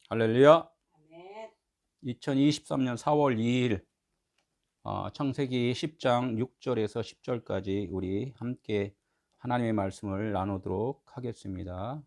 할렐루야. 아멘. 2023년 4월 2일 창세기 10장 6절에서 10절까지 우리 함께 하나님의 말씀을 나누도록 하겠습니다.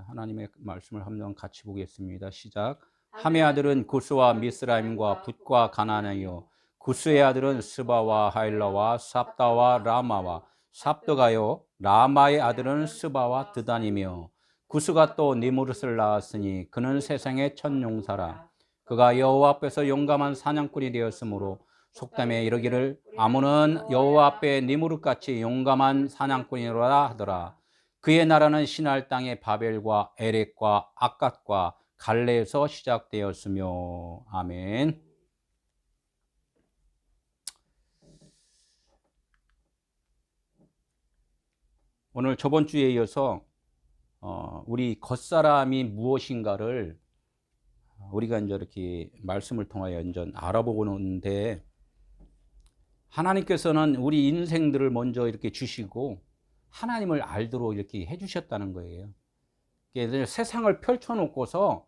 하나님의 말씀을 한번 같이 보겠습니다. 시작. 함의 아들은 구스와 미스라임과 붓과 가나안이요 구스의 아들은 스바와 하일라와 삽다와 라마와 삽드가요 라마의 아들은 스바와 드단이며 구스가 또 니무릇을 낳았으니 그는 세상의 첫 용사라. 그가 여호와 앞에서 용감한 사냥꾼이 되었으므로 속담에 이르기를 아몬은 여호와 앞에 니무릇같이 용감한 사냥꾼이라 하더라. 그의 나라는 시날 땅의 바벨과 에렉과 악갓과 갈레에서 시작되었으며. 아멘. 오늘 저번 주에 이어서 우리 겉사람이 무엇인가를 우리가 이제 이렇게 말씀을 통하여 이제 알아보는데, 하나님께서는 우리 인생들을 먼저 이렇게 주시고 하나님을 알도록 이렇게 해주셨다는 거예요. 세상을 펼쳐놓고서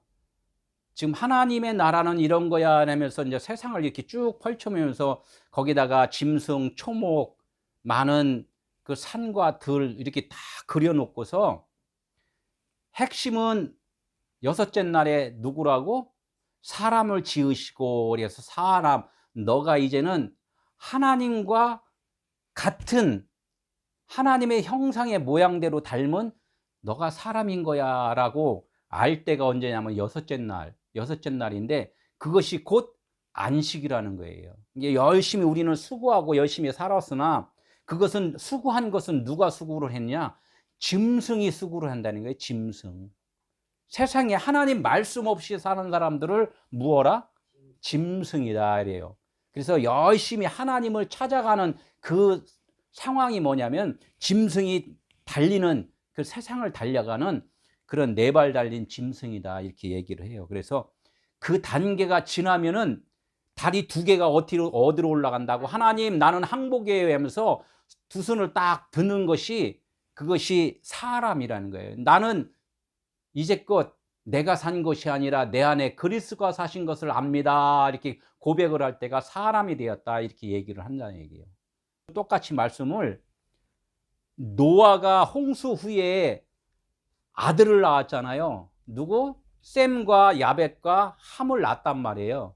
지금 하나님의 나라는 이런 거야 하면서 이제 세상을 이렇게 쭉 펼쳐면서 거기다가 짐승, 초목, 많은 그 산과 들 이렇게 다 그려놓고서 핵심은 여섯째 날에 누구라고? 사람을 지으시고, 그래서 사람, 너가 이제는 하나님과 같은 하나님의 형상의 모양대로 닮은 너가 사람인 거야 라고 알 때가 언제냐면 여섯째 날인데, 그것이 곧 안식이라는 거예요. 이게 열심히 우리는 수고하고 열심히 살았으나 그것은 수고한 것은 누가 수고를 했냐? 짐승이 수고를 한다는 거예요. 짐승. 세상에 하나님 말씀 없이 사는 사람들을 무어라? 짐승이다 이래요. 그래서 열심히 하나님을 찾아가는 그 상황이 뭐냐면 짐승이 달리는 그 세상을 달려가는 그런 네 발 달린 짐승이다 이렇게 얘기를 해요. 그래서 그 단계가 지나면은 다리 두 개가 어디로 올라간다고? 하나님 나는 항복이에요 하면서 두 손을 딱 드는 것이, 그것이 사람이라는 거예요. 나는 이제껏 내가 산 것이 아니라 내 안에 그리스도가 사신 것을 압니다 이렇게 고백을 할 때가 사람이 되었다 이렇게 얘기를 한다는 얘기예요. 똑같이 말씀을, 노아가 홍수 후에 아들을 낳았잖아요. 누구? 셈과 야벳과 함을 낳았단 말이에요.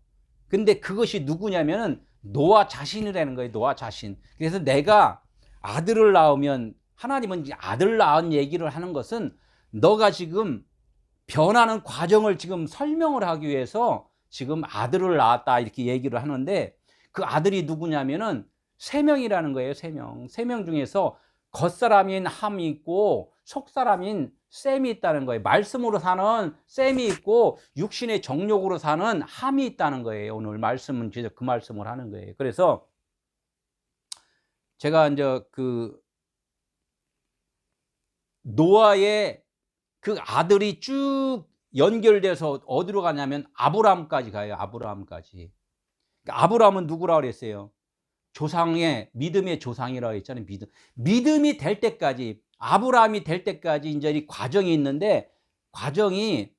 근데 그것이 누구냐면은 노아 자신이라는 거예요. 노아 자신. 그래서 내가 아들을 낳으면, 하나님은 아들 낳은 얘기를 하는 것은 너가 지금 변하는 과정을 지금 설명을 하기 위해서 지금 아들을 낳았다 이렇게 얘기를 하는데, 그 아들이 누구냐면은 세 명이라는 거예요. 세 명 중에서 겉사람인 함이 있고 속사람인 셈이 있다는 거예요. 말씀으로 사는 셈이 있고 육신의 정욕으로 사는 함이 있다는 거예요. 오늘 말씀은 진짜 그 말씀을 하는 거예요. 그래서 제가 이제 그 노아의 그 아들이 쭉 연결돼서 어디로 가냐면 아브라함까지 가요. 아브라함까지. 그러니까 아브라함은 누구라고 그랬어요? 조상의, 믿음의 조상이라고 했잖아요. 믿음이 될 때까지, 아브라함이 될 때까지 이제 이 과정이 있는데, 과정이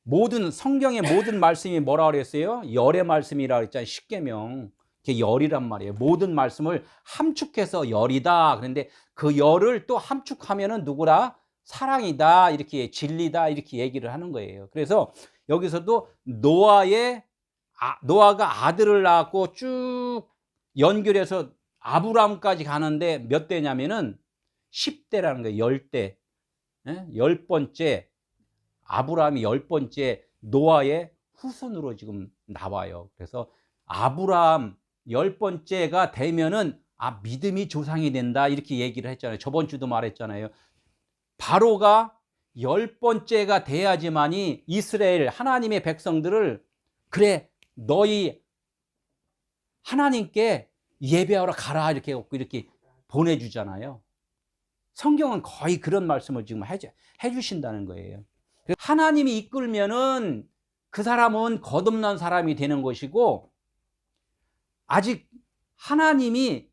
모든 성경의 모든 말씀이 뭐라고 그랬어요? 열의 말씀이라고 했잖아요. 십계명. 그게 열이란 말이에요. 모든 말씀을 함축해서 열이다. 그런데 그 열을 또 함축하면은 누구라? 사랑이다. 이렇게 진리다. 이렇게 얘기를 하는 거예요. 그래서 여기서도 노아가 아들을 낳았고 쭉 연결해서 아브라함까지 가는데 몇 대냐면은 10대라는 거예요. 10대. 10번째, 아브라함이 10번째 노아의 후손으로 지금 나와요. 그래서 아브라함 10번째가 되면은 믿음이 조상이 된다 이렇게 얘기를 했잖아요. 저번 주도 말했잖아요. 바로가 10번째가 돼야지만이 이스라엘 하나님의 백성들을, 그래 너희 하나님께 예배하러 가라 이렇게 보내주잖아요. 성경은 거의 그런 말씀을 지금 해주신다는 거예요. 하나님이 이끌면은 그 사람은 거듭난 사람이 되는 것이고, 아직 하나님이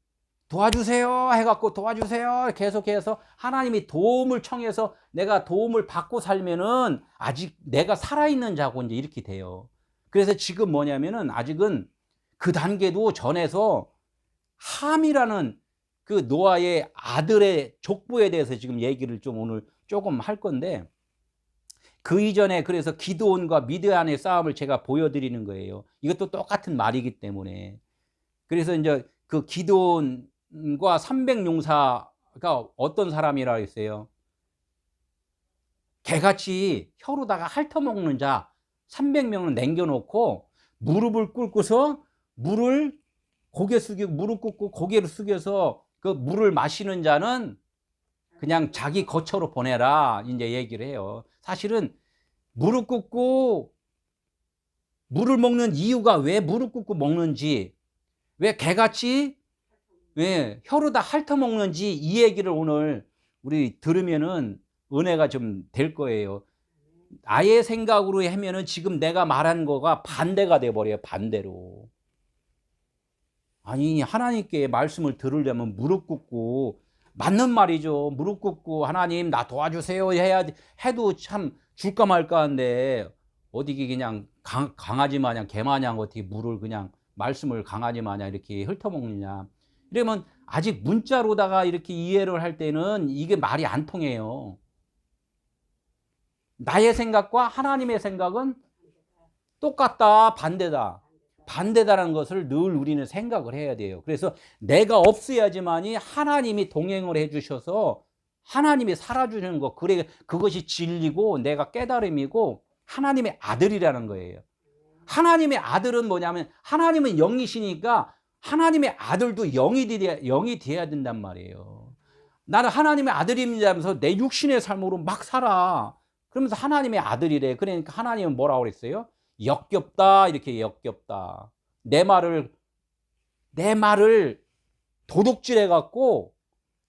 도와주세요 해갖고 도와주세요 계속해서 하나님이 도움을 청해서 내가 도움을 받고 살면은 아직 내가 살아있는 자고 이제 이렇게 돼요. 그래서 지금 뭐냐면은 아직은 그 단계도 전해서 함이라는 그 노아의 아들의 족보에 대해서 지금 얘기를 좀 오늘 조금 할 건데, 그 이전에 그래서 기드온과 미드안의 싸움을 제가 보여드리는 거예요. 이것도 똑같은 말이기 때문에. 그래서 이제 그 기드온과 300용사가 어떤 사람이라 했어요? 개같이 혀로다가 핥아먹는 자 300명은 남겨놓고 무릎을 꿇고서 물을 고개 숙이고 무릎 꿇고 고개를 숙여서 그 물을 마시는 자는 그냥 자기 거처로 보내라 이제 얘기를 해요. 사실은 무릎 꿇고 물을 먹는 이유가 왜 무릎 꿇고 먹는지, 왜 개같이 왜 혀로다 핥아먹는지 이 얘기를 오늘 우리 들으면은 은혜가 좀 될 거예요. 나의 생각으로 하면은 지금 내가 말한 거가 반대가 돼버려요. 반대로. 아니 하나님께 말씀을 들으려면 무릎 꿇고, 맞는 말이죠. 무릎 꿇고 하나님 나 도와주세요 해야 해도 참 줄까 말까 한데, 어디 그냥 강아지 마냥 개 마냥 어떻게 물을 그냥 말씀을 강아지 마냥 이렇게 훑어먹느냐. 이러면 아직 문자로다가 이렇게 이해를 할 때는 이게 말이 안 통해요. 나의 생각과 하나님의 생각은 똑같다, 반대다. 반대다라는 것을 늘 우리는 생각을 해야 돼요. 그래서 내가 없어야지만이 하나님이 동행을 해주셔서 하나님이 살아주는 것, 그래 그것이 진리고 내가 깨달음이고 하나님의 아들이라는 거예요. 하나님의 아들은 뭐냐면 하나님은 영이시니까 하나님의 아들도 영이 돼야 된단 말이에요. 나는 하나님의 아들입니다 하면서 내 육신의 삶으로 막 살아. 그러면서 하나님의 아들이래. 그러니까 하나님은 뭐라고 그랬어요? 역겹다, 이렇게 역겹다. 내 말을 도둑질해 갖고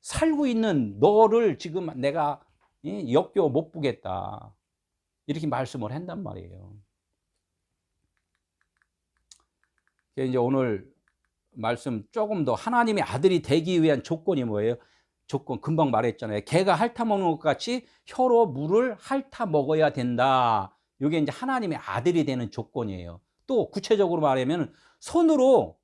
살고 있는 너를 지금 내가 역겨워 못 보겠다. 이렇게 말씀을 한단 말이에요. 이제 오늘 말씀 조금 더, 하나님의 아들이 되기 위한 조건이 뭐예요? 조건 금방 말했잖아요. 개가 핥아먹는 것 같이 혀로 물을 핥아먹어야 된다. 이게 이제 하나님의 아들이 되는 조건이에요. 또 구체적으로 말하면 손으로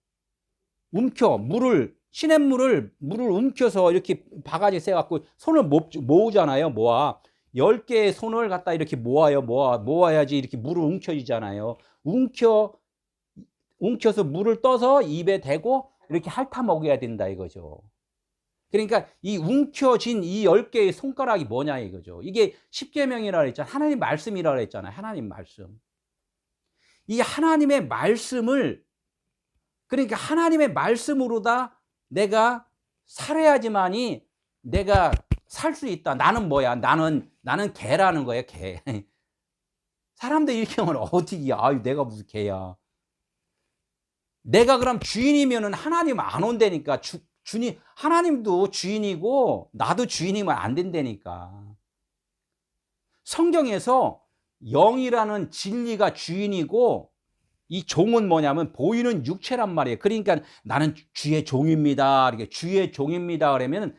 시냇물을 움켜서 이렇게 바가지 세갖고 손을 모으잖아요. 모아 10개의 손을 갖다 이렇게 모아야지 이렇게 물을 움켜지잖아요. 움켜서 물을 떠서 입에 대고 이렇게 핥아먹어야 된다 이거죠. 그러니까 이 움켜진 이 10개의 손가락이 뭐냐 이거죠. 이게 십계명이라고 했잖아요. 하나님 말씀이라고 했잖아요. 하나님 말씀. 이 하나님의 말씀을, 그러니까 하나님의 말씀으로다 내가 살아야지만이 내가 살 수 있다. 나는 뭐야? 나는 개라는 거예요. 개. 사람들 이렇게 하면 어떻게, 아유 내가 무슨 개야. 내가 그럼 주인이면은 하나님 안 온다니까. 하나님도 주인이고 나도 주인이면 안 된다니까. 성경에서 영이라는 진리가 주인이고 이 종은 뭐냐면 보이는 육체란 말이에요. 그러니까 나는 주의 종입니다. 이렇게 주의 종입니다. 그러면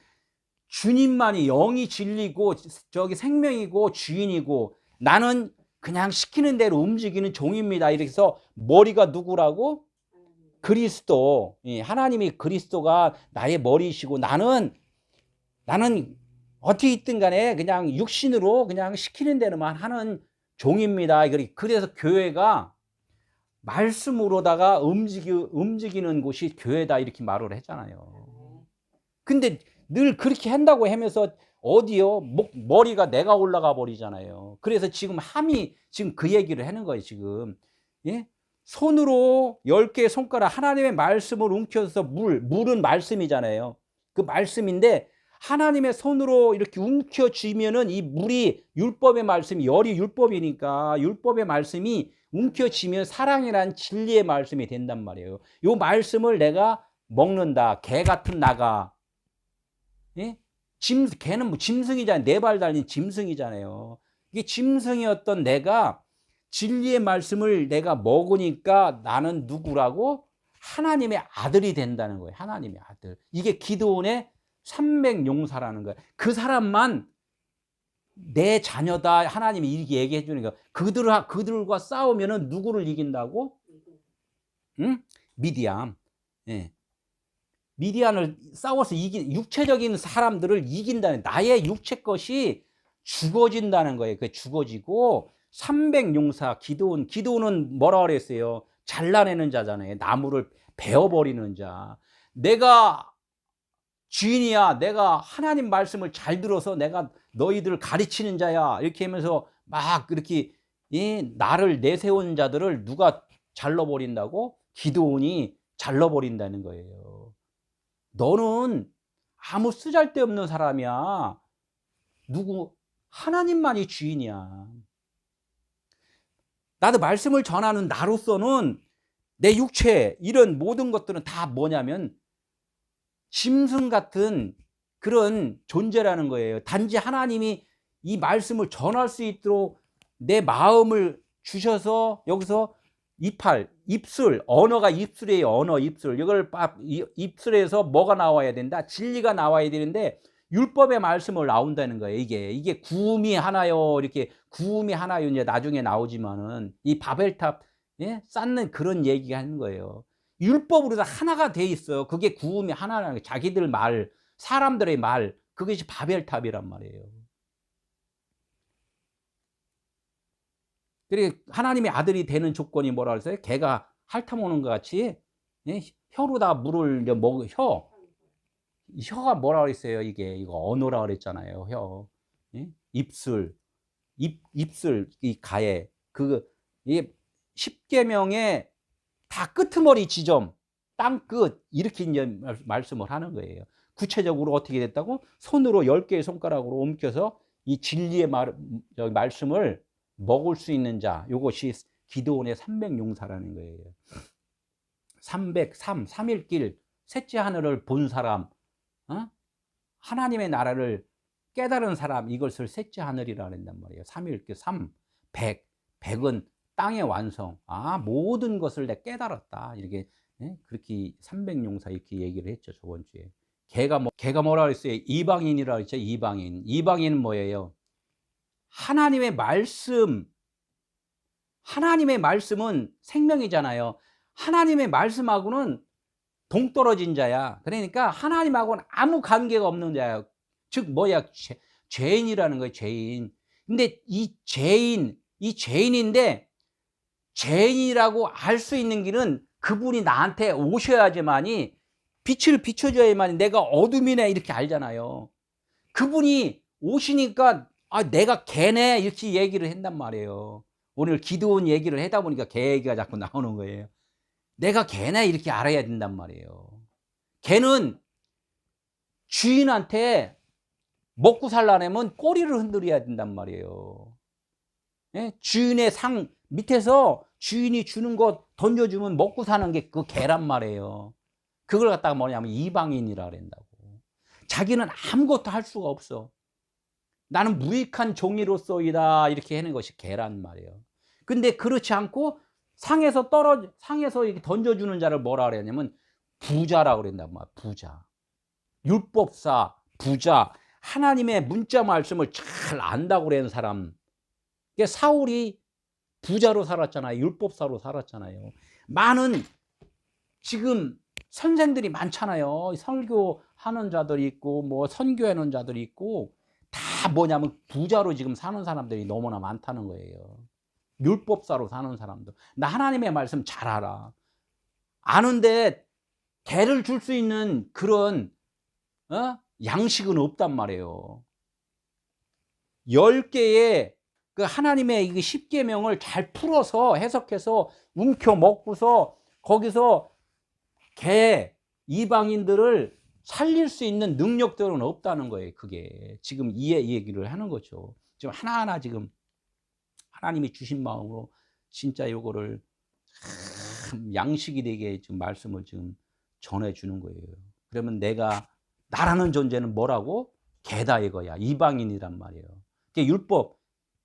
주님만이 영이 진리고 저기 생명이고 주인이고 나는 그냥 시키는 대로 움직이는 종입니다. 이렇게 해서 머리가 누구라고? 그리스도. 하나님이 그리스도가 나의 머리이시고 나는 어떻게 있든 간에 그냥 육신으로 그냥 시키는 대로만 하는 종입니다. 그래서 교회가 말씀으로다가 움직이는 곳이 교회다 이렇게 말을 했잖아요. 근데 늘 그렇게 한다고 하면서 어디요? 머리가 내가 올라가 버리잖아요. 그래서 지금 함이 지금 그 얘기를 하는 거예요. 지금 손으로 10개의 손가락 하나님의 말씀을 움켜서 물은 말씀이잖아요. 그 말씀인데 하나님의 손으로 이렇게 움켜쥐면은 이 물이 율법의 말씀이, 열이 율법이니까 율법의 말씀이 움켜쥐면 사랑이란 진리의 말씀이 된단 말이에요. 이 말씀을 내가 먹는다. 개 같은 나가. 개는 뭐 짐승이잖아요. 4발 달린 짐승이잖아요. 이게 짐승이었던 내가 진리의 말씀을 내가 먹으니까 나는 누구라고? 하나님의 아들이 된다는 거예요. 하나님의 아들. 이게 기드온의 300용사라는 거예요. 그 사람만 내 자녀다 하나님이 이렇게 얘기해 주는 거예요. 그들과 싸우면은 누구를 이긴다고? 응? 미디안. 예. 미디안을 싸워서 육체적인 사람들을 이긴다는, 나의 육체 것이 죽어진다는 거예요. 그 죽어지고 300용사 기드온은 뭐라 그랬어요? 잘라내는 자잖아요. 나무를 베어버리는 자. 내가 주인이야. 내가 하나님 말씀을 잘 들어서 내가 너희들을 가르치는 자야. 이렇게 하면서 막 이렇게 나를 내세운 자들을 누가 잘라버린다고? 기드온이 잘라버린다는 거예요. 너는 아무 쓰잘데없는 사람이야. 누구? 하나님만이 주인이야. 나도 말씀을 전하는 나로서는 내 육체 이런 모든 것들은 다 뭐냐면 짐승 같은 그런 존재라는 거예요. 단지 하나님이 이 말씀을 전할 수 있도록 내 마음을 주셔서 여기서 입술, 언어가 입술이에요. 언어, 입술. 이걸 입술에서 뭐가 나와야 된다? 진리가 나와야 되는데 율법의 말씀을 나온다는 거예요. 이게 구음이 하나요. 이렇게 구음이 하나요. 이제 나중에 나오지만은 이 바벨탑 쌓는 그런 얘기가 하는 거예요. 율법으로 다 하나가 돼 있어요. 그게 구음이 하나라는 거예요. 자기들 말, 사람들의 말, 그것이 바벨탑이란 말이에요. 그리고 하나님의 아들이 되는 조건이 뭐라 그랬어요? 개가 핥아먹는 것 같이 혀로다 물을 먹어. 혀가 뭐라 그랬어요? 이거 언어라 그랬잖아요. 혀, 입술, 입술 이 가에 이 십계명의 다 끄트머리 지점, 땅끝 이렇게 이제 말씀을 하는 거예요. 구체적으로 어떻게 됐다고? 손으로 10개의 손가락으로 옮겨서 이 진리의 말씀을 먹을 수 있는 자, 이것이 기드온의 300용사라는 거예요. 3일길 셋째 하늘을 본 사람, 하나님의 나라를 깨달은 사람, 이것을 셋째 하늘이라 한단 말이에요. 3일길 100은 땅의 완성. 모든 것을 내가 깨달았다. 이렇게 그렇게 300용사 이렇게 얘기를 했죠. 저번 주에. 걔가 뭐라 그랬어요? 이방인이라 그랬죠. 이방인은 뭐예요? 하나님의 말씀은 생명이잖아요. 하나님의 말씀하고는 동떨어진 자야. 그러니까 하나님하고는 아무 관계가 없는 자야. 즉 뭐야? 죄인이라는 거예요. 죄인. 근데 이 죄인인데 죄인이라고 알 수 있는 길은 그분이 나한테 오셔야지만이 빛을 비춰줘야만이 내가 어둠이네 이렇게 알잖아요. 그분이 오시니까 내가 개네 이렇게 얘기를 한단 말이에요. 오늘 기드온 얘기를 하다 보니까 개 얘기가 자꾸 나오는 거예요. 내가 개네 이렇게 알아야 된단 말이에요. 개는 주인한테 먹고 살라면 꼬리를 흔들어야 된단 말이에요. 주인의 상 밑에서 주인이 주는 거 던져주면 먹고 사는 게 그 개란 말이에요. 그걸 갖다가 뭐냐면 이방인이라 그런다고. 자기는 아무것도 할 수가 없어. 나는 무익한 종이로서이다 이렇게 하는 것이 개란 말이에요. 근데 그렇지 않고 상에서 이렇게 던져주는 자를 뭐라 그랬냐면 부자라고 그랬단 말이야. 부자, 율법사, 부자, 하나님의 문자 말씀을 잘 안다고 그러는 사람. 사울이 부자로 살았잖아요. 율법사로 살았잖아요. 많은 지금 선생들이 많잖아요. 설교하는 자들이 있고 뭐 선교하는 자들이 있고 다 뭐냐면 부자로 지금 사는 사람들이 너무나 많다는 거예요. 율법사로 사는 사람들. 나 하나님의 말씀 잘 알아. 아는데 개를 줄 수 있는 그런 양식은 없단 말이에요. 10개의 그 하나님의 이 10계명을 잘 풀어서 해석해서 움켜 먹고서 거기서 이방인들을 살릴 수 있는 능력들은 없다는 거예요. 그게 지금 이 얘기를 하는 거죠. 지금 하나하나 지금 하나님이 주신 마음으로 진짜 요거를 양식이 되게 지금 말씀을 지금 전해주는 거예요. 그러면 나라는 존재는 뭐라고? 개다 이거야. 이방인이란 말이에요. 율법,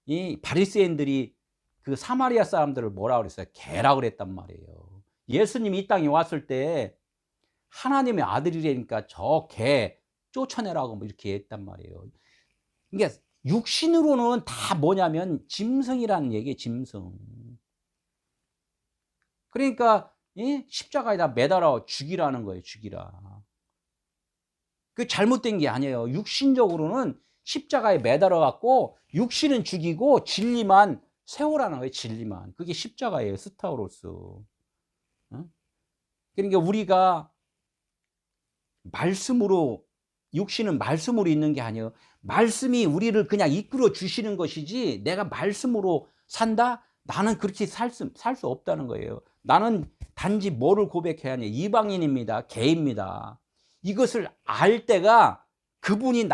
이 바리새인들이 그 사마리아 사람들을 뭐라 그랬어요? 개라 그랬단 말이에요. 예수님이 이 땅에 왔을 때 하나님의 아들이라니까 저 개 쫓아내라고 뭐 이렇게 했단 말이에요. 그러니까 육신으로는 다 뭐냐면 짐승이라는 얘기예요, 짐승. 그러니까 십자가에다 매달아 죽이라는 거예요, 죽이라. 그 잘못된 게 아니에요. 육신적으로는 십자가에 매달아 갖고 육신은 죽이고 진리만 세우라는 거예요, 진리만. 그게 십자가예요, 스타우로스. 그러니까 우리가 말씀으로, 육신은 말씀으로 있는 게 아니에요. 말씀이 우리를 그냥 이끌어 주시는 것이지 내가 말씀으로 산다? 나는 그렇게 살 수 없다는 거예요. 나는 단지 뭐를 고백해야 하냐? 이방인입니다. 개입니다. 이것을 알 때가 그분이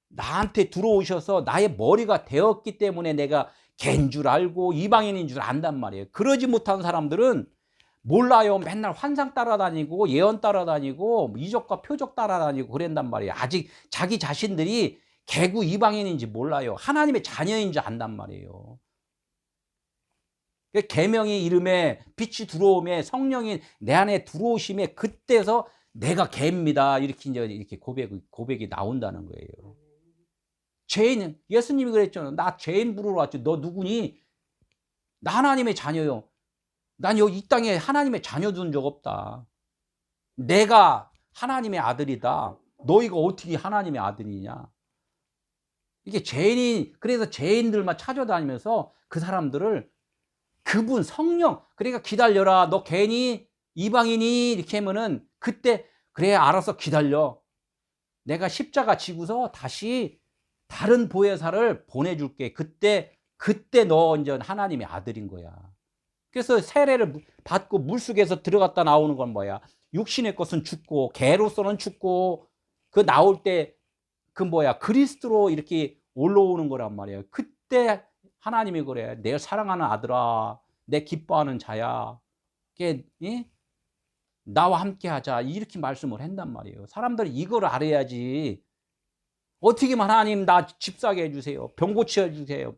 나한테 들어오셔서 나의 머리가 되었기 때문에 내가 개인 줄 알고 이방인인 줄 안단 말이에요. 그러지 못한 사람들은 몰라요. 맨날 환상 따라다니고 예언 따라다니고 이적과 표적 따라다니고 그랬단 말이에요. 아직 자기 자신들이 개구 이방인인지 몰라요. 하나님의 자녀인 줄 안단 말이에요. 계명이 이름에 빛이 들어오며 성령이 내 안에 들어오심에 그때서 내가 개입니다. 이렇게 이제 이렇게 고백이 나온다는 거예요. 죄인, 예수님이 그랬잖아요. 나 죄인 부르러 왔지. 너 누구니? 나 하나님의 자녀요. 난 여기 이 땅에 하나님의 자녀 둔 적 없다. 내가 하나님의 아들이다. 너희가 어떻게 하나님의 아들이냐? 이게 그래서 죄인들만 찾아다니면서 그 사람들을 그분 성령, 그러니까 기다려라. 너 괜히 이방인이 이렇게 하면은 그때 그래 알아서 기다려. 내가 십자가 지고서 다시 다른 보혜사를 보내줄게. 그때 너 이제 하나님의 아들인 거야. 그래서 세례를 받고 물속에서 들어갔다 나오는 건 뭐야? 육신의 것은 죽고 개로서는 죽고 그 나올 때 그 뭐야? 그리스도로 이렇게 올라오는 거란 말이에요. 그때 하나님이 그래. 내 사랑하는 아들아, 내 기뻐하는 자야. 나와 함께 하자. 이렇게 말씀을 한단 말이에요. 사람들이 이걸 알아야지. 어떻게 하나님 나 집 사게 해주세요. 병 고쳐 주세요.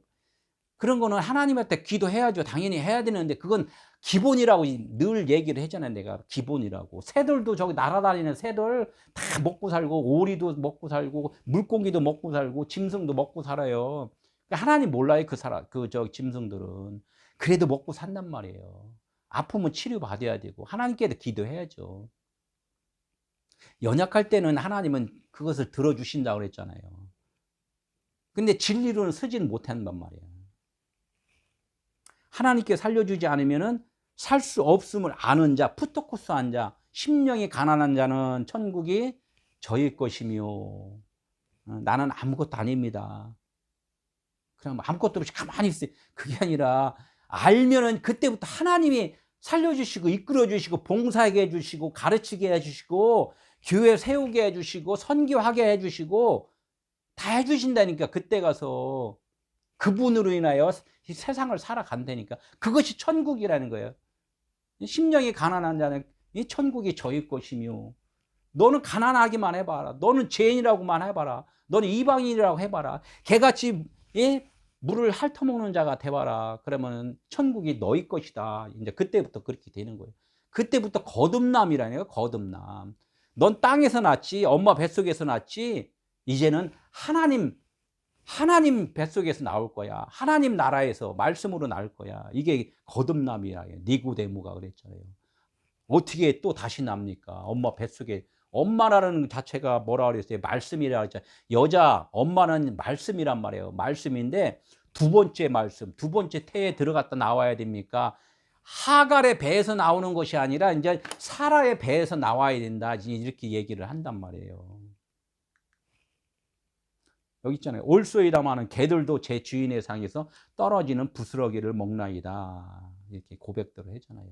그런 거는 하나님한테 기도해야죠. 당연히 해야 되는데 그건 기본이라고 늘 얘기를 했잖아요. 내가 기본이라고. 새들도 저기 날아다니는 새들 다 먹고 살고 오리도 먹고 살고 물고기도 먹고 살고 짐승도 먹고 살아요. 하나님 몰라요. 저 짐승들은. 그래도 먹고 산단 말이에요. 아프면 치료받아야 되고 하나님께도 기도해야죠. 연약할 때는 하나님은 그것을 들어주신다고 그랬잖아요. 근데 진리로는 서지는 못한단 말이에요. 하나님께 살려주지 않으면은 살 수 없음을 아는 자, 푸토코스한 자, 심령이 가난한 자는 천국이 저의 것이며 나는 아무것도 아닙니다. 그냥 아무것도 없이 가만히 있어요. 그게 아니라 알면은 그때부터 하나님이 살려주시고 이끌어주시고 봉사하게 해주시고 가르치게 해주시고 교회 세우게 해주시고 선교하게 해주시고 다 해주신다니까. 그때 가서 그분으로 인하여 세상을 살아간다니까. 그것이 천국이라는 거예요. 심령이 가난한 자는 이 천국이 저희 것이며 너는 가난하기만 해봐라. 너는 죄인이라고만 해봐라. 너는 이방인이라고 해봐라. 개같이 물을 핥아먹는 자가 돼봐라. 그러면 천국이 너희 것이다. 이제 그때부터 그렇게 되는 거예요. 그때부터 거듭남이라는 거예요. 거듭남. 넌 땅에서 났지, 엄마 뱃속에서 났지, 이제는 하나님 뱃속에서 나올 거야. 하나님 나라에서 말씀으로 나올 거야. 이게 거듭남이라 해요. 니고데모가 그랬잖아요. 어떻게 또 다시 납니까? 엄마 뱃속에. 엄마라는 자체가 뭐라 그랬어요? 말씀이라 그랬잖아요. 여자 엄마는 말씀이란 말이에요. 말씀인데 두 번째 말씀, 두 번째 태에 들어갔다 나와야 됩니까? 하갈의 배에서 나오는 것이 아니라 이제 사라의 배에서 나와야 된다. 이렇게 얘기를 한단 말이에요. 여기 있잖아요. 올소이다마는 개들도 제 주인의 상에서 떨어지는 부스러기를 먹나이다. 이렇게 고백들을 했잖아요.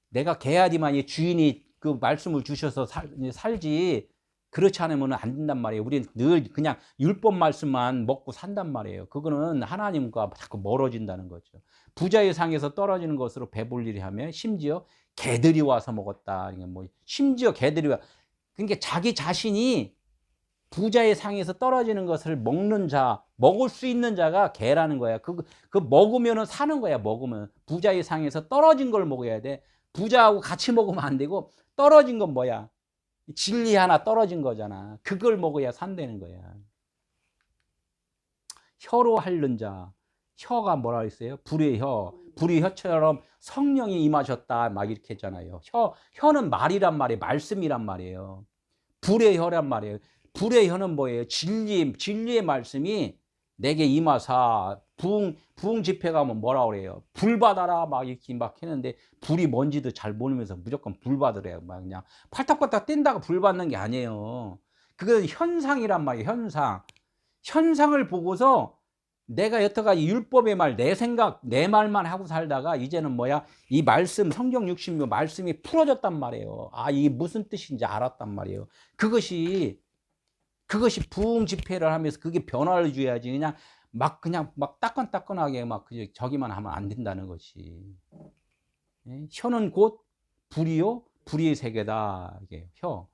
내가 개야디만이 주인이 그 말씀을 주셔서 살지, 그렇지 않으면 안 된단 말이에요. 우리는 늘 그냥 율법 말씀만 먹고 산단 말이에요. 그거는 하나님과 자꾸 멀어진다는 거죠. 부자의 상에서 떨어지는 것으로 배불리리 하며 심지어 개들이 와서 먹었다. 뭐 심지어 개들이 그러니까 자기 자신이 부자의 상에서 떨어지는 것을 먹는 자, 먹을 수 있는 자가 개라는 거야. 그 먹으면은 사는 거야, 먹으면. 부자의 상에서 떨어진 걸 먹어야 돼. 부자하고 같이 먹으면 안 되고, 떨어진 건 뭐야? 진리 하나 떨어진 거잖아. 그걸 먹어야 산다는 거야. 혀로 핥는 자. 혀가 뭐라 했어요? 불의 혀. 불의 혀처럼 성령이 임하셨다. 막 이렇게 했잖아요. 혀는 말이란 말이에요. 말씀이란 말이에요. 불의 혀란 말이에요. 불의 혀는 뭐예요? 진리의 말씀이 내게 임하사. 부흥 집회 가면 뭐라 그래요? 불 받아라 막 이렇게 막 했는데, 불이 뭔지도 잘 모르면서 무조건 불 받으래요. 막 그냥 팔딱팔딱 뛴다가 불 받는 게 아니에요. 그건 현상이란 말이에요. 현상을 보고서 내가 여태까지 율법의 말, 내 생각, 내 말만 하고 살다가 이제는 뭐야? 이 말씀, 성경 60묘 말씀이 풀어졌단 말이에요. 아, 이게 무슨 뜻인지 알았단 말이에요. 그것이 부흥 집회를 하면서 그게 변화를 줘야지. 그냥 막 따끈따끈하게 막 저기만 하면 안 된다는 것이. 예? 혀는 곧 불이요, 불의의 세계다. 이게 혀.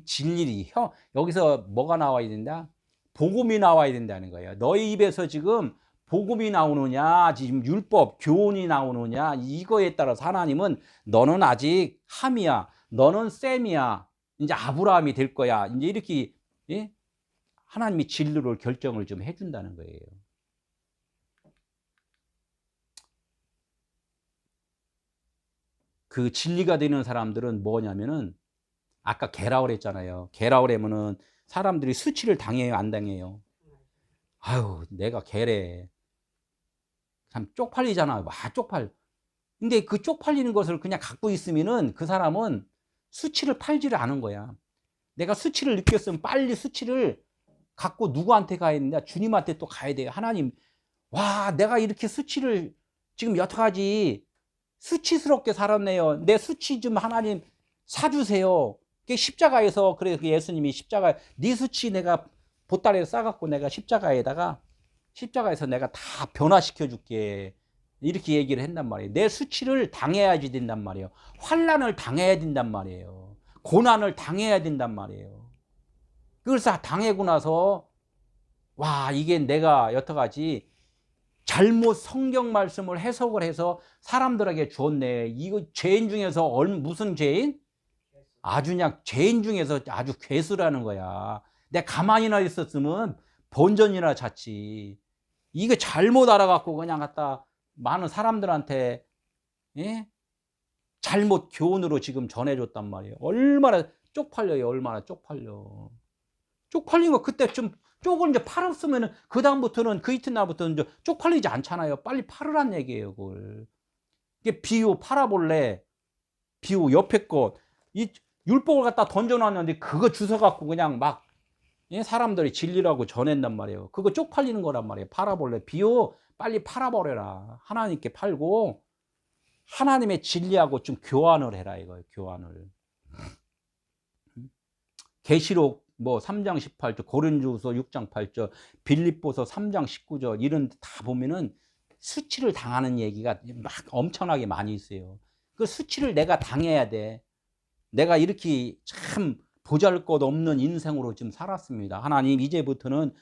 진리, 여기서 뭐가 나와야 된다? 복음이 나와야 된다는 거예요. 너희 입에서 지금 복음이 나오느냐, 지금 율법, 교훈이 나오느냐, 이거에 따라서 하나님은 너는 아직 함이야, 너는 셈이야, 이제 아브라함이 될 거야. 이제 이렇게, 예? 하나님이 진로를 결정을 좀 해준다는 거예요. 그 진리가 되는 사람들은 뭐냐면은, 아까 개라고 그랬잖아요. 개라고 그러면은 사람들이 수치를 당해요, 안 당해요? 아유, 내가 개래. 참 쪽팔리잖아. 와, 근데 그 쪽팔리는 것을 그냥 갖고 있으면은 그 사람은 수치를 팔지를 않은 거야. 내가 수치를 느꼈으면 빨리 수치를 갖고 누구한테 가야 된다? 주님한테 또 가야 돼요. 하나님, 와, 내가 이렇게 수치를 지금 여태까지 수치스럽게 살았네요. 내 수치 좀 하나님 사주세요. 십자가에서, 그래 예수님이 네 수치 내가 보따리에 싸갖고 내가 십자가에서 내가 다 변화시켜 줄게. 이렇게 얘기를 했단 말이에요. 내 수치를 당해야지 된단 말이에요. 환난을 당해야 된단 말이에요. 고난을 당해야 된단 말이에요. 그래서 당하고 나서, 와, 이게 내가 여태까지 잘못 성경 말씀을 해석을 해서 사람들에게 줬네. 이거 죄인 중에서 무슨 죄인? 아주 그냥 죄인 중에서 아주 괴수라는 거야. 내가 가만히나 있었으면 본전이나 잤지. 이거 잘못 알아갖고 그냥 갖다 많은 사람들한테, 예? 잘못 교훈으로 지금 전해줬단 말이에요. 얼마나 쪽팔려요. 얼마나 쪽팔려. 쪽팔린 거 그때 좀 쪽을 이제 팔았으면은 그다음부터는 그 이튿날부터는 이제 쪽팔리지 않잖아요. 빨리 팔으란 얘기예요, 그걸. 이게 비유 팔아볼래. 비유 옆에 거. 이 율법을 갖다 던져놨는데 그거 주워갖고 그냥 막, 예? 사람들이 진리라고 전했단 말이에요. 그거 쪽팔리는 거란 말이에요. 팔아볼래. 비유 빨리 팔아버려라. 하나님께 팔고 하나님의 진리하고 좀 교환을 해라 이거예요. 교환을. 계시록 뭐 3장 18절, 고린도후서 6장 8절, 빌립보서 3장 19절 이런 데 다 보면은 수치를 당하는 얘기가 막 엄청나게 많이 있어요. 그 수치를 내가 당해야 돼. 내가 이렇게 참 보잘것없는 인생으로 좀 살았습니다. 하나님, 이제부터는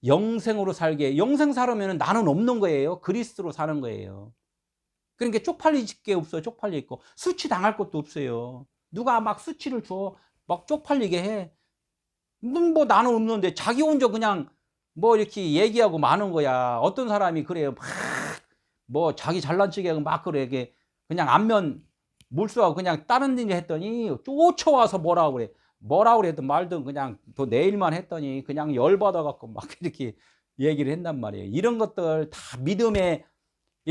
영생으로 살게. 영생 살으면 나는 없는 거예요. 그리스도로 사는 거예요. 그러니까 쪽팔릴 게 없어요. 쪽팔릴 거. 수치 당할 것도 없어요. 누가 막 수치를 줘. 막 쪽팔리게 해. 뭐 나는 없는데 자기 혼자 그냥 뭐 이렇게 얘기하고 마는 거야. 어떤 사람이 그래요. 막 뭐 자기 잘난 척이 하고 막 그래. 그냥 안면 몰수하고 그냥 다른 일 했더니 쫓아와서 뭐라고 그래. 뭐라고 그래도 말든 그냥 또 내일만 했더니 그냥 열받아갖고 막 이렇게 얘기를 한단 말이에요. 이런 것들 다 믿음에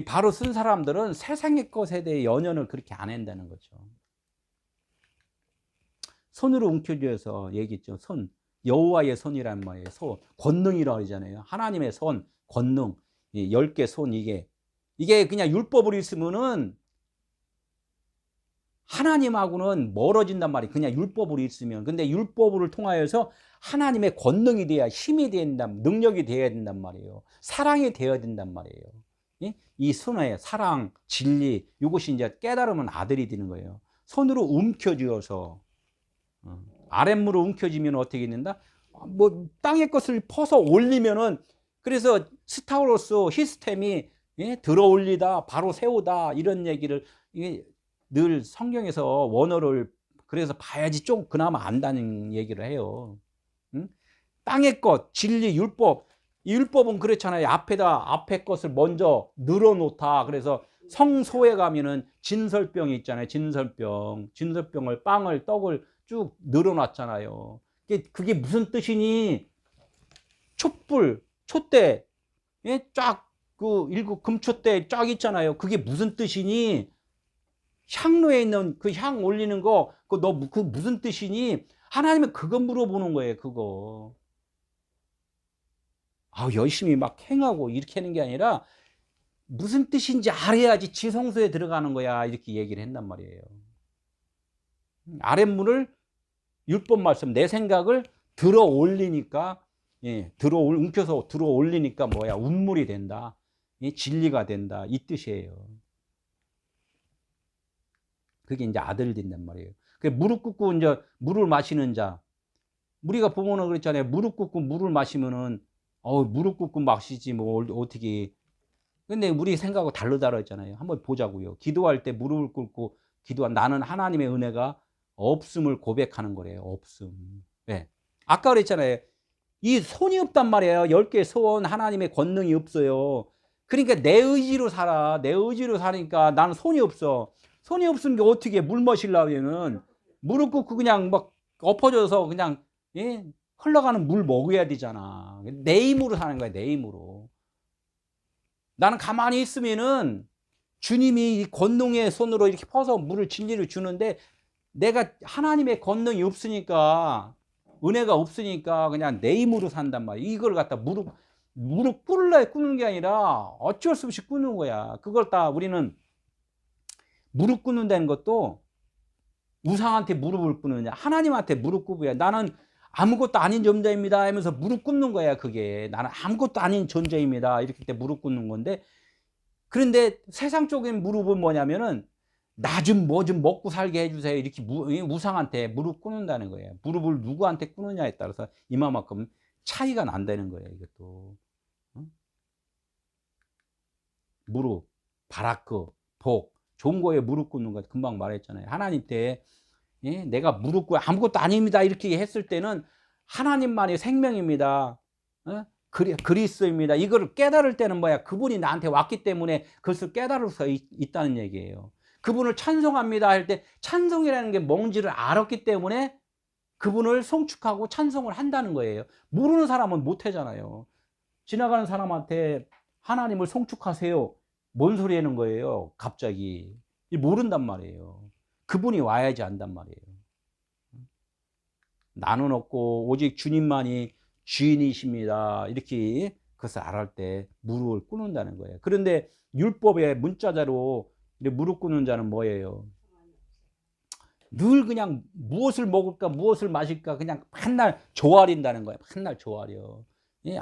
바로 쓴 사람들은 세상의 것에 대해 연연을 그렇게 안 한다는 거죠. 손으로 움켜쥐어서 얘기했죠. 손. 여호와의 손이란 말이에요. 손. 권능이라고 하잖아요. 하나님의 손, 권능. 10개 손 이게 그냥 율법을 있으면은 하나님하고는 멀어진단 말이에요. 그냥 율법으로 있으면. 근데 율법을 통하여서 하나님의 권능이 돼야 힘이 된다, 능력이 되어야 된단 말이에요. 사랑이 되어야 된단 말이에요. 이 손에 사랑, 진리, 이것이 이제 깨달으면 아들이 되는 거예요. 손으로 움켜쥐어서 아랫물을 움켜쥐면 어떻게 된다? 뭐 땅의 것을 퍼서 올리면은, 그래서 스타우로스 히스템이, 예? 들어 올리다 바로 세우다 이런 얘기를, 이게 늘 성경에서 원어를 그래서 봐야지 좀 그나마 안다는 얘기를 해요. 응? 땅의 것, 진리, 율법. 이 율법은 그렇잖아요. 앞에 것을 먼저 늘어놓다. 그래서 성소에 가면은 진설병이 있잖아요. 진설병을, 빵을, 떡을 쭉 늘어놨잖아요. 그게 무슨 뜻이니? 촛불, 촛대, 예? 쫙, 그 일곱 금촛대 쫙 있잖아요. 그게 무슨 뜻이니? 향로에 있는 그 향 올리는 거, 그 무슨 뜻이니? 하나님은 그거 물어보는 거예요, 그거. 열심히 막 행하고 이렇게 하는 게 아니라 무슨 뜻인지 알아야지 지성소에 들어가는 거야. 이렇게 얘기를 했단 말이에요. 아랫물을, 율법 말씀, 내 생각을 들어 올리니까, 예, 움켜서 들어 올리니까 뭐야? 운물이 된다. 예, 진리가 된다. 이 뜻이에요. 그게 이제 아들이 된단 말이에요. 무릎 꿇고 이제 물을 마시는 자. 우리가 보면은 그랬잖아요. 무릎 꿇고 물을 마시면은, 무릎 꿇고 마시지, 뭐, 어떻게. 근데 우리 생각하고 다르다 했잖아요. 한번 보자고요. 기도할 때 무릎을 꿇고 나는 하나님의 은혜가 없음을 고백하는 거래요. 없음. 네. 아까 그랬잖아요. 이 손이 없단 말이에요. 10개의 소원, 하나님의 권능이 없어요. 그러니까 내 의지로 살아. 내 의지로 사니까 나는 손이 없어. 손이 없으니까 어떻게 물 마시려면은 무릎 꿇고 그냥 막 엎어져서 그냥, 예? 흘러가는 물 먹어야 되잖아. 내 힘으로 사는 거야, 내 힘으로. 나는 가만히 있으면은 주님이 이 권능의 손으로 이렇게 퍼서 물을, 진리를 주는데, 내가 하나님의 권능이 없으니까, 은혜가 없으니까 그냥 내 힘으로 산단 말이야. 이걸 갖다 무릎 꿇으려 꿇는 게 아니라 어쩔 수 없이 꿇는 거야. 그걸 다 우리는 무릎 꿇는다는 것도 우상한테 무릎을 꿇느냐, 하나님한테 무릎 꿇어야. 나는 아무것도 아닌 존재입니다 하면서 무릎 꿇는 거야. 그게 나는 아무것도 아닌 존재입니다 이렇게 때 무릎 꿇는 건데, 그런데 세상적인 무릎은 뭐냐면은 나 좀 뭐 좀 먹고 살게 해주세요 이렇게 우상한테 무릎 꿇는다는 거예요. 무릎을 누구한테 꿇느냐에 따라서 이만큼 차이가 난다는 거예요. 이것도. 무릎, 바라크, 복, 좋은 거에 무릎 꿇는 거 금방 말했잖아요. 하나님 때, 예? 내가 무릎 꿇고 아무것도 아닙니다 이렇게 했을 때는 하나님만이 생명입니다. 그리스도입니다. 이걸 깨달을 때는 뭐야? 그분이 나한테 왔기 때문에 그것을 깨달을 수 있다는 얘기예요. 그분을 찬송합니다 할 때 찬송이라는 게 뭔지를 알았기 때문에 그분을 송축하고 찬송을 한다는 거예요. 모르는 사람은 못 하잖아요. 지나가는 사람한테 하나님을 송축하세요. 뭔 소리 하는 거예요? 갑자기. 모른단 말이에요. 그분이 와야지 안단 말이에요. 나는 없고 오직 주님만이 주인이십니다. 이렇게 그것을 알할 때 무릎을 꿇는다는 거예요. 그런데 율법의 문자자로 무릎 꿇는 자는 뭐예요? 늘 그냥 무엇을 먹을까 무엇을 마실까 그냥 맨날 조아린다는 거예요. 맨날 조아려. 예?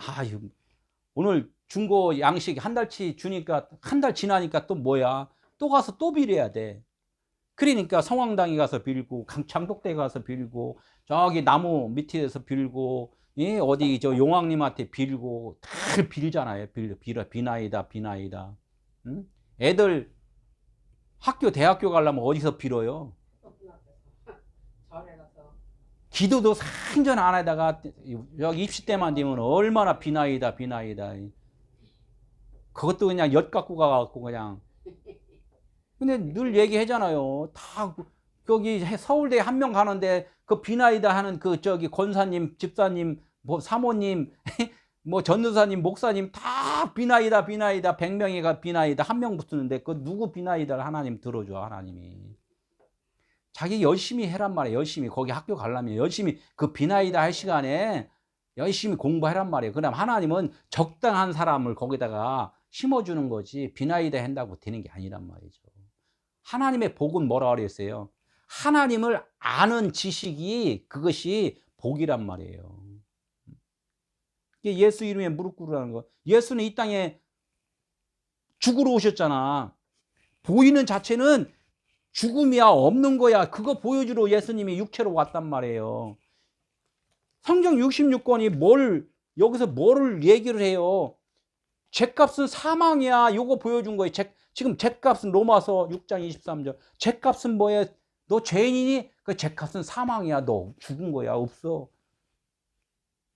오늘 중고 양식 한 달치 주니까 한 달 지나니까 또 뭐야? 또 가서 또 빌어야 돼. 그러니까 성황당에 가서 빌고, 장독대에 가서 빌고, 저기 나무 밑에서 빌고, 예? 어디 저 용왕님한테 빌고, 다 빌잖아요. 비나이다. 응? 애들 학교, 대학교 가려면 어디서 빌어요? 기도도 상전 안 하다가 여기 입시 때만 되면 얼마나 비나이다. 그것도 그냥 엿 갖고 가갖고 그냥. 근데 늘 얘기하잖아요. 다 거기 서울대 한 명 가는데 그 비나이다 하는 그 저기 권사님, 집사님, 뭐 사모님, 뭐 전도사님, 목사님 다 비나이다. 100명이가 비나이다. 한 명 붙는데 그 누구 비나이다를 하나님 들어줘. 하나님이. 자기 열심히 해란 말이에요. 열심히 거기 학교 가려면 열심히 그 비나이다 할 시간에 열심히 공부하란 말이에요. 그다음 하나님은 적당한 사람을 거기다가 심어주는 거지 비나이다 한다고 되는 게 아니란 말이죠. 하나님의 복은 뭐라 그랬어요? 하나님을 아는 지식이 그것이 복이란 말이에요. 예수 이름에 무릎 꿇으라는 거. 예수는 이 땅에 죽으러 오셨잖아. 보이는 자체는 죽음이야 없는 거야. 그거 보여주러 예수님이 육체로 왔단 말이에요. 성경 66권이 여기서 뭐를 얘기를 해요? 죗값은 사망이야. 요거 보여준 거예요. 지금 죗값은 로마서 6장 23절. 죗값은 뭐야? 너 죄인이니? 그 죗값은 사망이야. 너 죽은 거야. 없어.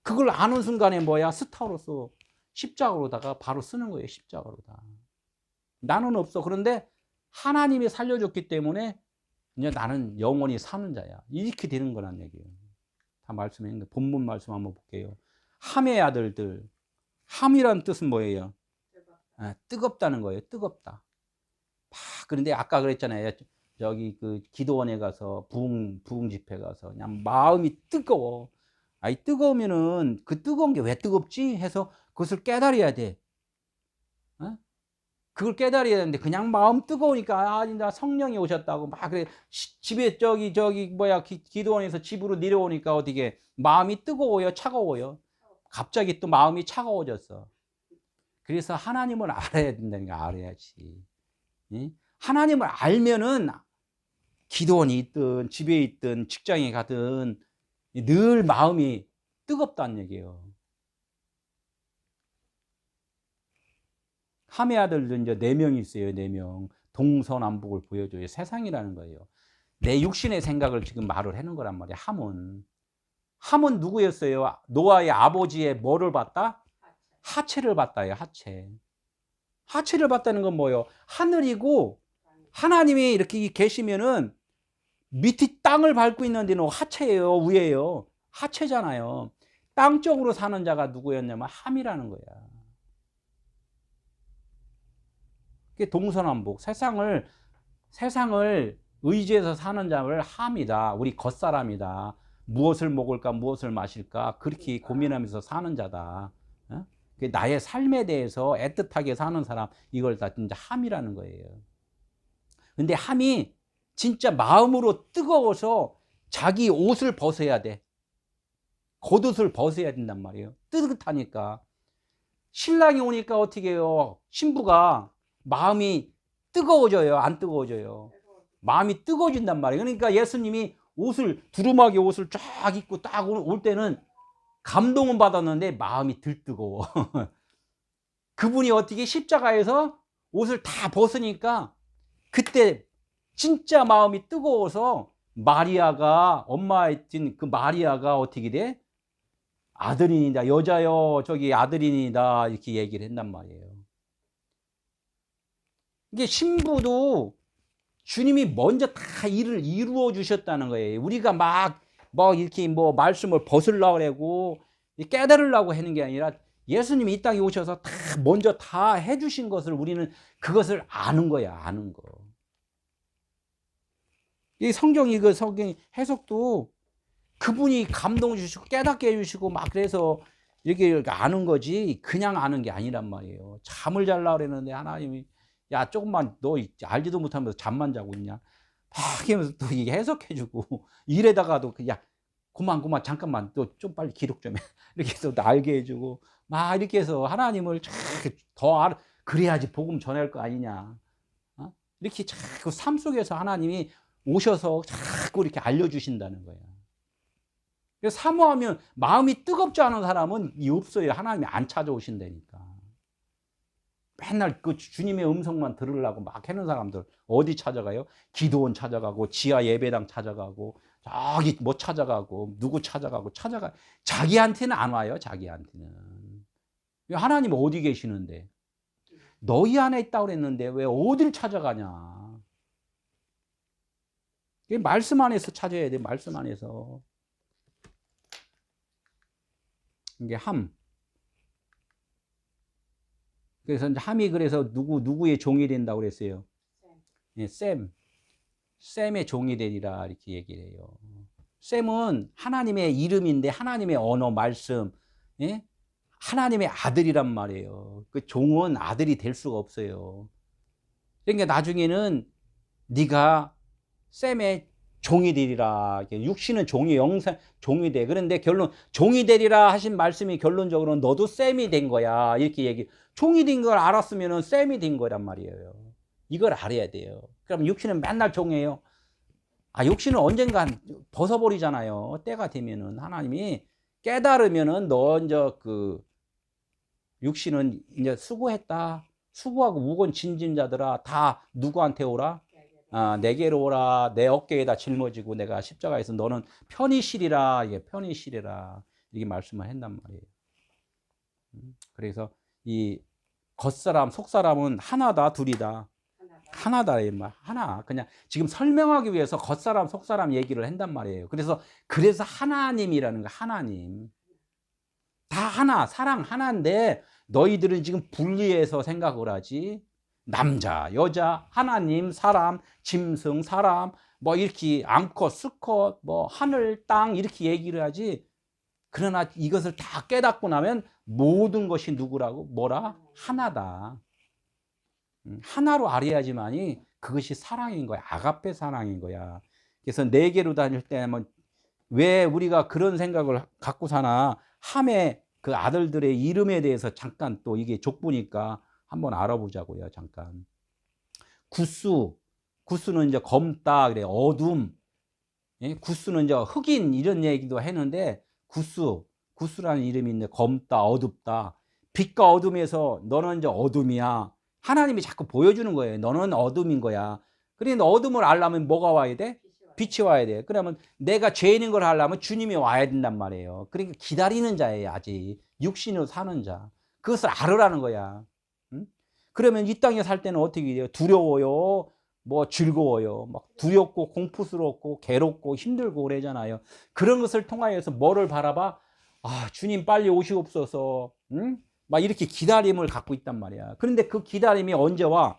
그걸 아는 순간에 뭐야? 스타로서 십자가로다가 바로 쓰는 거예요. 십자가로다. 나는 없어. 그런데 하나님이 살려줬기 때문에 이제 나는 영원히 사는 자야. 이렇게 되는 거란 얘기예요. 다 말씀했는데 본문 말씀 한번 볼게요. 함의 아들들. 함이란 뜻은 뭐예요? 뜨겁다는 거예요. 뜨겁다. 그런데 아까 그랬잖아요. 저기 그 기도원에 가서 부흥 집회 가서 그냥 마음이 뜨거워. 아이 뜨거우면은 그 뜨거운 게 왜 뜨겁지? 해서 그것을 깨달아야 돼. 어? 그걸 깨달아야 되는데 그냥 마음 뜨거우니까 나 성령이 오셨다고 막 그래. 집에 저기 뭐야 기도원에서 집으로 내려오니까 어떻게 마음이 뜨거워요, 차가워요? 갑자기 또 마음이 차가워졌어. 그래서 하나님을 알아야 된다니까. 알아야지. 예? 하나님을 알면은 기도원이 있든 집에 있든 직장에 가든 늘 마음이 뜨겁다는 얘기예요. 함의 아들도 이제 4명이 있어요. 4명. 동서남북을 보여줘요. 세상이라는 거예요. 내 육신의 생각을 지금 말을 하는 거란 말이야. 함은 누구였어요? 노아의 아버지의 뭐를 봤다? 하체를 봤다요. 하체를 봤다는 건 뭐예요? 하늘이고 하나님이 이렇게 계시면은 밑이 땅을 밟고 있는 데는 하체예요. 위에요. 하체잖아요. 땅 쪽으로 사는 자가 누구였냐면 함이라는 거야. 그게 동서남북. 세상을 의지해서 사는 자를 함이다. 우리 겉사람이다. 무엇을 먹을까 무엇을 마실까 그렇게 고민하면서 사는 자다. 어? 나의 삶에 대해서 애틋하게 사는 사람, 이걸 다 진짜 함이라는 거예요. 근데 함이 진짜 마음으로 뜨거워서 자기 옷을 벗어야 돼. 겉옷을 벗어야 된단 말이에요. 뜨뜻하니까. 신랑이 오니까 어떻게 해요? 신부가 마음이 뜨거워져요? 안 뜨거워져요? 마음이 뜨거워진단 말이에요. 그러니까 예수님이 두루마기 옷을 쫙 입고 딱 올 때는 감동은 받았는데 마음이 덜 뜨거워. 그분이 어떻게 십자가에서 옷을 다 벗으니까 그때 진짜 마음이 뜨거워서 마리아가, 엄마였던 그 마리아가 어떻게 돼? 아들이니다. 여자여, 저기 아들이니다. 이렇게 얘기를 했단 말이에요. 이게 신부도 주님이 먼저 다 일을 이루어 주셨다는 거예요. 우리가 이렇게 말씀을 벗으려고 하고 깨달으려고 하는 게 아니라 예수님이 이 땅에 오셔서 먼저 다 해주신 것을 우리는 그것을 아는 거야. 아는 거. 이 성경 해석도 그분이 감동 주시고 깨닫게 해주시고 그래서 이렇게 아는 거지 그냥 아는 게 아니란 말이에요. 잠을 자려고 그랬는데 하나님이 야 조금만 너 알지도 못하면서 잠만 자고 있냐 막 하면서 또 이게 해석해주고 이래다가도 야 그만 잠깐만 또 좀 빨리 기록 좀 해 이렇게 해서 알게 해주고 이렇게 해서 하나님을 더 알아 그래야지 복음 전할 거 아니냐. 이렇게 자꾸 삶 속에서 하나님이 오셔서 자꾸 이렇게 알려주신다는 거야. 그래서 사모하면 마음이 뜨겁지 않은 사람은 없어요. 하나님이 안 찾아오신다니까. 맨날 그 주님의 음성만 들으려고 막 하는 사람들 어디 찾아가요? 기도원 찾아가고 지하 예배당 찾아가고 저기 뭐 찾아가고 누구 찾아가고 자기한테는 안 와요. 자기한테는. 하나님 어디 계시는데? 너희 안에 있다고 그랬는데 왜 어딜 찾아가냐? 말씀 안에서 찾아야 돼. 말씀 안에서. 이게 함. 그래서 함이 그래서 누구의 종이 된다고 그랬어요? 예, 셈의 종이 되리라 이렇게 얘기를 해요. 셈은 하나님의 이름인데 하나님의 언어 말씀, 예? 하나님의 아들이란 말이에요. 그 종은 아들이 될 수가 없어요. 그러니까 나중에는 네가 셈의 종이 되리라. 육신은 종이 영생 종이 돼. 그런데 결론 종이 되리라 하신 말씀이 결론적으로는 너도 셈이 된 거야. 이렇게 얘기. 종이 된 걸 알았으면은 셈이 된 거란 말이에요. 이걸 알아야 돼요. 그럼 육신은 맨날 종이에요. 육신은 언젠간 벗어버리잖아요. 때가 되면은 하나님이 깨달으면은 너 이제 그 육신은 이제 수고했다. 수고하고 무거운 짐진 자들아 다 누구한테 오라? 아, 내게로 오라. 내 어깨에다 짊어지고 내가 십자가에서 너는 편히 쉬리라. 이게 편히 쉬리라. 이게 말씀을 했단 말이에요. 그래서 이 겉사람, 속사람은 하나다, 둘이다. 하나다, 이 말. 하나. 그냥 지금 설명하기 위해서 겉사람, 속사람 얘기를 한단 말이에요. 그래서 하나님이라는 거, 하나님. 다 하나, 사랑 하나인데 너희들은 지금 분리해서 생각을 하지. 남자, 여자, 하나님, 사람, 짐승, 사람, 뭐 이렇게 암컷, 수컷, 뭐 하늘, 땅 이렇게 얘기를 하지. 그러나 이것을 다 깨닫고 나면 모든 것이 누구라고? 뭐라? 하나다. 하나로 알아야지만이 그것이 사랑인 거야. 아가페 사랑인 거야. 그래서 네 개로 다닐 때면 왜 우리가 그런 생각을 갖고 사나? 함의 그 아들들의 이름에 대해서 잠깐 또 이게 족보니까 한번 알아보자고요. 잠깐. 구스는 이제 검다 그래. 어둠. 예? 구스는 이제 흑인 이런 얘기도 했는데 구스라는 이름이 있는데 검다, 어둡다. 빛과 어둠에서 너는 이제 어둠이야. 하나님이 자꾸 보여주는 거예요. 너는 어둠인 거야. 그런데 어둠을 알려면 뭐가 와야 돼? 빛이 와야 돼. 그러면 내가 죄인인 걸 하려면 주님이 와야 된단 말이에요. 그러니까 기다리는 자예요. 아직 육신으로 사는 자. 그것을 알으라는 거야. 응? 그러면 이 땅에 살 때는 어떻게 돼요? 두려워요. 뭐 즐거워요. 막 두렵고 공포스럽고 괴롭고 힘들고 그러잖아요. 그런 것을 통하여서 뭐를 바라봐? 아, 주님 빨리 오시옵소서. 응? 막 이렇게 기다림을 갖고 있단 말이야. 그런데 그 기다림이 언제 와?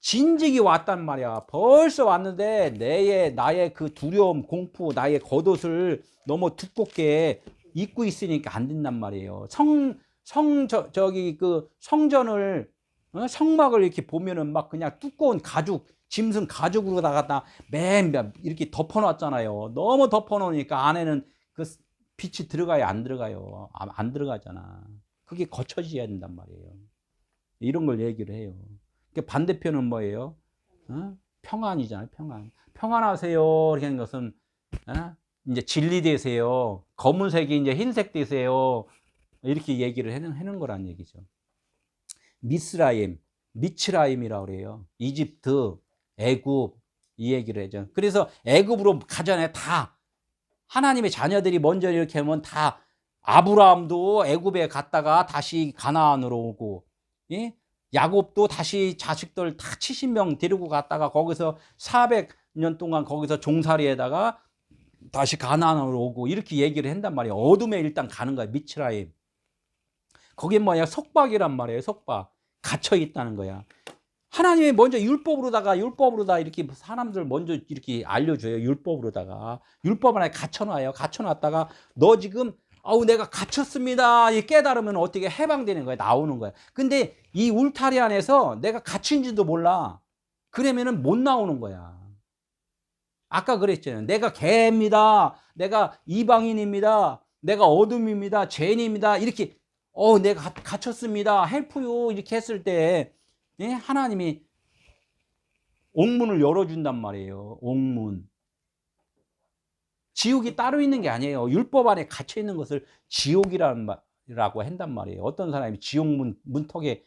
진즉이 왔단 말이야. 벌써 왔는데 나의 그 두려움, 공포, 나의 겉옷을 너무 두껍게 입고 있으니까 안 된단 말이에요. 성전을 성막을 이렇게 보면은 막 그냥 두꺼운 가죽, 짐승 가죽으로다가 맨 이렇게 덮어놨잖아요. 너무 덮어놓으니까 안에는 그 빛이 들어가요, 안 들어가요? 안 들어가잖아. 그게 거쳐져야 된단 말이에요. 이런 걸 얘기를 해요. 반대편은 뭐예요? 평안이잖아요, 평안. 평안하세요. 이렇게 하는 것은, 이제 진리 되세요. 검은색이 이제 흰색 되세요. 이렇게 얘기를 하는 거란 얘기죠. 미츠라임이라고 그래요. 이집트, 애굽, 이 얘기를 하죠. 그래서 애굽으로 가잖아요. 다. 하나님의 자녀들이 먼저 이렇게 하면 다 아브라함도 애굽에 갔다가 다시 가나안으로 오고, 예? 야곱도 다시 자식들 다 70명 데리고 갔다가 거기서 400년 동안 거기서 종살이에다가 다시 가나안으로 오고 이렇게 얘기를 한단 말이에요. 어둠에 일단 가는 거야. 미츠라임. 거긴 뭐야? 속박이란 말이에요. 속박. 갇혀 있다는 거야. 하나님이 먼저 율법으로다가 이렇게 사람들 먼저 이렇게 알려줘요. 율법으로다가. 율법 안에 갇혀놔요. 갇혀놨다가 너 지금 내가 갇혔습니다. 이 깨달으면 어떻게 해방되는 거야. 나오는 거야. 근데 이 울타리 안에서 내가 갇힌지도 몰라. 그러면은 못 나오는 거야. 아까 그랬잖아요. 내가 개입니다. 내가 이방인입니다. 내가 어둠입니다. 죄인입니다. 이렇게 내가 갇혔습니다. 헬프요. 이렇게 했을 때 예? 하나님이 옥문을 열어준단 말이에요. 옥문. 지옥이 따로 있는 게 아니에요. 율법 안에 갇혀 있는 것을 지옥이라고 한단 말이에요. 어떤 사람이 지옥 문턱에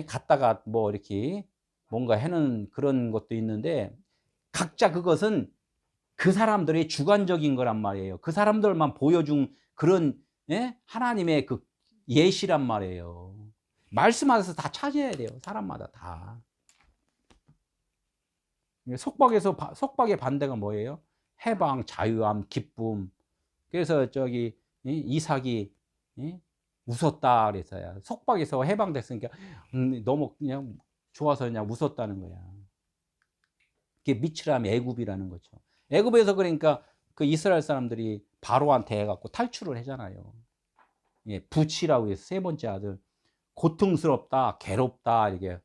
갔다가 뭐 이렇게 뭔가 하는 그런 것도 있는데 각자 그것은 그 사람들의 주관적인 거란 말이에요. 그 사람들만 보여준 그런 하나님의 그 예시란 말이에요. 말씀 안에서 다 찾아야 돼요. 사람마다 다. 속박의 반대가 뭐예요? 해방, 자유함, 기쁨. 그래서 이삭이 웃었다 그랬어요. 속박에서 해방됐으니까 너무 그냥 좋아서 그냥 웃었다는 거야. 그게 미츠람 애굽이라는 거죠. 애굽에서 그러니까 그 이스라엘 사람들이 바로한테 해갖고 탈출을 하잖아요. 예, 부치라고 해서 세 번째 아들. 고통스럽다, 괴롭다 이게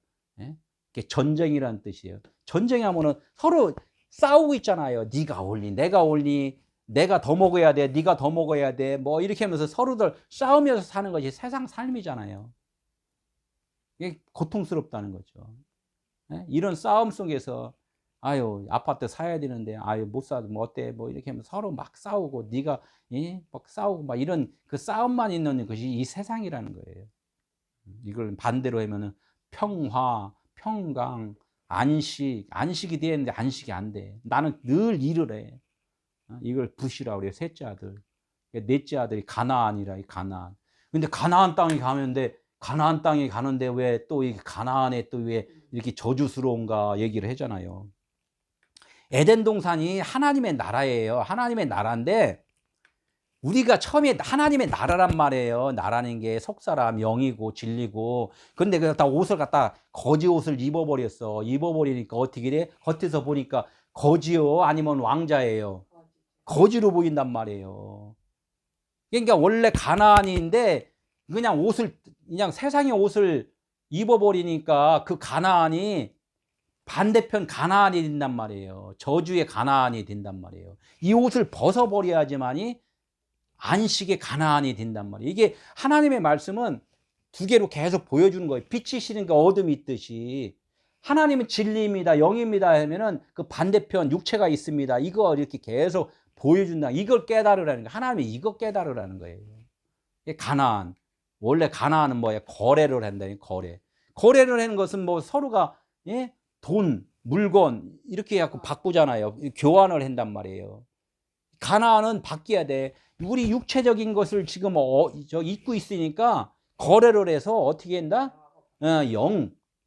전쟁이라는 뜻이에요. 전쟁하면은 서로 싸우고 있잖아요. 네가 옳니, 내가 옳니, 내가 더 먹어야 돼, 네가 더 먹어야 돼, 뭐 이렇게 하면서 서로들 싸우면서 사는 것이 세상 삶이잖아요. 이게 고통스럽다는 거죠. 이런 싸움 속에서 아유 아파트 사야 되는데 아유 못 사도 뭐 어때 뭐 이렇게 하면 서로 막 싸우고 네가 막 싸우고 막 이런 그 싸움만 있는 것이 이 세상이라는 거예요. 이걸 반대로 하면은 평화, 평강, 안식이 돼야 되는데 안식이 안 돼. 나는 늘 일을 해. 이걸 붓이라고 그래요. 셋째 아들. 넷째 아들이 가나안이라 이 가나안. 근데 가나안 땅에 가는데 가나안 땅에 가는데 왜 또 이 가나안에 또 왜 이렇게 저주스러운가 얘기를 하잖아요. 에덴 동산이 하나님의 나라예요. 하나님의 나라인데 우리가 처음에 하나님의 나라란 말이에요. 나라는 게 속사람, 영이고 진리고. 근데 그다 옷을 갖다 거지 옷을 입어버렸어. 입어버리니까 어떻게 돼? 겉에서 보니까 거지요? 아니면 왕자예요? 거지로 보인단 말이에요. 그러니까 원래 가나안인데 그냥 옷을 그냥 세상의 옷을 입어버리니까 그 가나안이 반대편 가나안이 된단 말이에요. 저주의 가나안이 된단 말이에요. 이 옷을 벗어버려야지만이 안식의 가나안이 된단 말이에요. 이게 하나님의 말씀은 두 개로 계속 보여주는 거예요. 빛이시니까 어둠이 있듯이 하나님은 진리입니다. 영입니다 하면은 그 반대편 육체가 있습니다. 이거 이렇게 계속 보여준다. 이걸 깨달으라는 거예요. 하나님이 이거 깨달으라는 거예요. 가나안. 원래 가나안은 뭐예요? 거래를 한다니 거래. 거래를 하는 것은 뭐 서로가 돈, 물건 이렇게 해갖고 바꾸잖아요. 교환을 한단 말이에요. 가나안은 바뀌어야 돼. 우리 육체적인 것을 지금 잊고 있으니까 거래를 해서 어떻게 한다?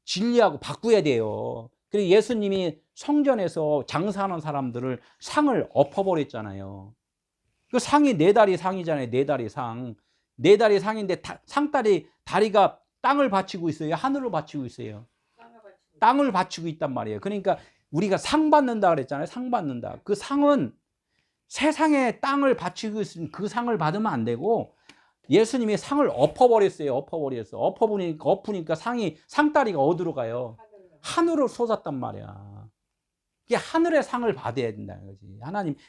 진리하고 바꾸어야 돼요. 그래서 예수님이 성전에서 장사하는 사람들을 상을 엎어버렸잖아요. 그 상이 네 다리 상이잖아요. 네 다리 상. 네 다리 상인데 다리가 땅을 받치고 있어요. 하늘을 받치고 있어요. 땅을 받치고 있단 말이에요. 그러니까 우리가 상 받는다 그랬잖아요. 상 받는다. 그 상은 세상에 땅을 바치고 있으면 그 상을 받으면 안 되고 예수님이 상을 엎어버렸어요. 엎으니까 상다리가 어디로 가요? 하늘로 솟았단 말이야. 이게 하늘의 상을 받아야 된다는 거지.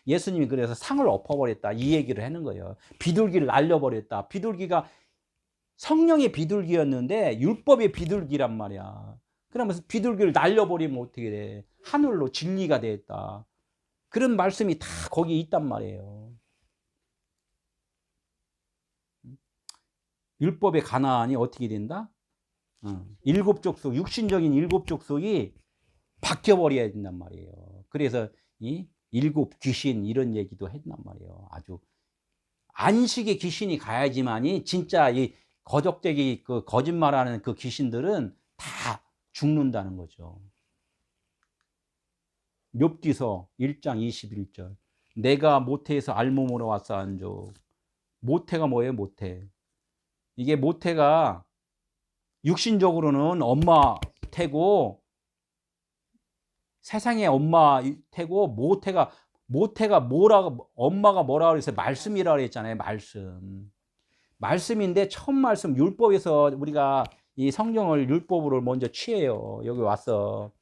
예수님이 그래서 상을 엎어버렸다 이 얘기를 하는 거예요. 비둘기를 날려버렸다. 비둘기가 성령의 비둘기였는데 율법의 비둘기란 말이야. 그러면서 비둘기를 날려버리면 어떻게 돼? 하늘로 진리가 됐다. 그런 말씀이 다 거기 있단 말이에요. 율법의 가나안이 어떻게 된다? 일곱 족속, 육신적인 일곱 족속이 바뀌어버려야 된단 말이에요. 그래서 이 일곱 귀신 이런 얘기도 했단 말이에요. 아주 안식의 귀신이 가야지만이 진짜 이 거적대기 그 거짓말하는 그 귀신들은 다 죽는다는 거죠. 욥기서 1장 21절. 내가 모태에서 알몸으로 왔사온즉. 모태가 뭐예요? 모태. 이게 모태가 육신적으로는 엄마 태고 세상의 엄마 태고 모태가 뭐라고 엄마가 뭐라고 그랬어요? 말씀이라고 그랬잖아요. 말씀인데 첫 말씀 율법에서 우리가 이 성경을 율법으로 먼저 취해요. 여기 와서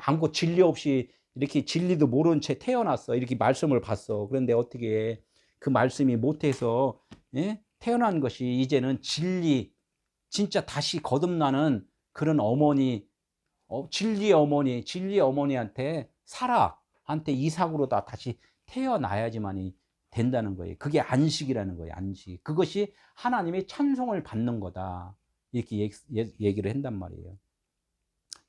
아무것도 진리 없이 이렇게 진리도 모른 채 태어났어. 이렇게 말씀을 봤어. 그런데 어떻게 그 말씀이 모태에서 태어난 것이 이제는 진짜 다시 거듭나는 그런 어머니, 진리의 어머니한테 사라한테 이삭으로 다 다시 태어나야지만이 된다는 거예요. 그게 안식이라는 거예요. 안식. 그것이 하나님의 찬송을 받는 거다. 이렇게 얘기를 한단 말이에요.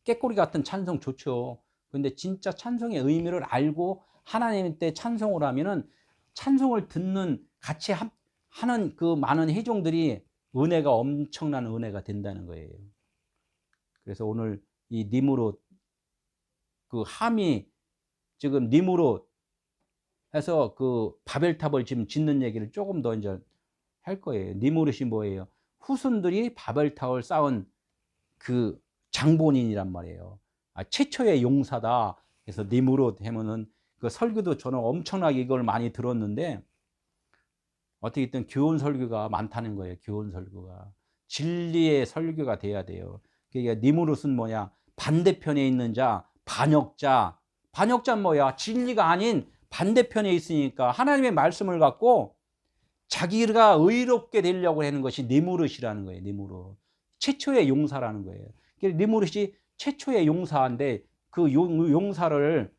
깨꼬리 같은 찬송 좋죠. 근데 진짜 찬송의 의미를 알고 하나님한테 찬송을 하면은 찬송을 듣는 같이 하는 그 많은 회종들이 은혜가 엄청난 은혜가 된다는 거예요. 그래서 오늘 이 니므롯 그 함이 지금 니므롯 해서 그 바벨탑을 지금 짓는 얘기를 조금 더 이제 할 거예요. 니므롯이 뭐예요? 후손들이 바벨탑을 쌓은 그 장본인이란 말이에요. 최초의 용사다. 그래서 니므롯 하면은 그 설교도 저는 엄청나게 이걸 많이 들었는데 어떻게 든 교훈 설교가 많다는 거예요. 교훈 설교가 진리의 설교가 돼야 돼요. 그러니까 니므롯은 뭐냐? 반대편에 있는 자, 반역자. 반역자는 뭐야? 진리가 아닌 반대편에 있으니까 하나님의 말씀을 갖고 자기가 의롭게 되려고 하는 것이 니므롯이라는 거예요. 니므롯. 최초의 용사라는 거예요. 니므롯이 최초의 용사인데 그 용사를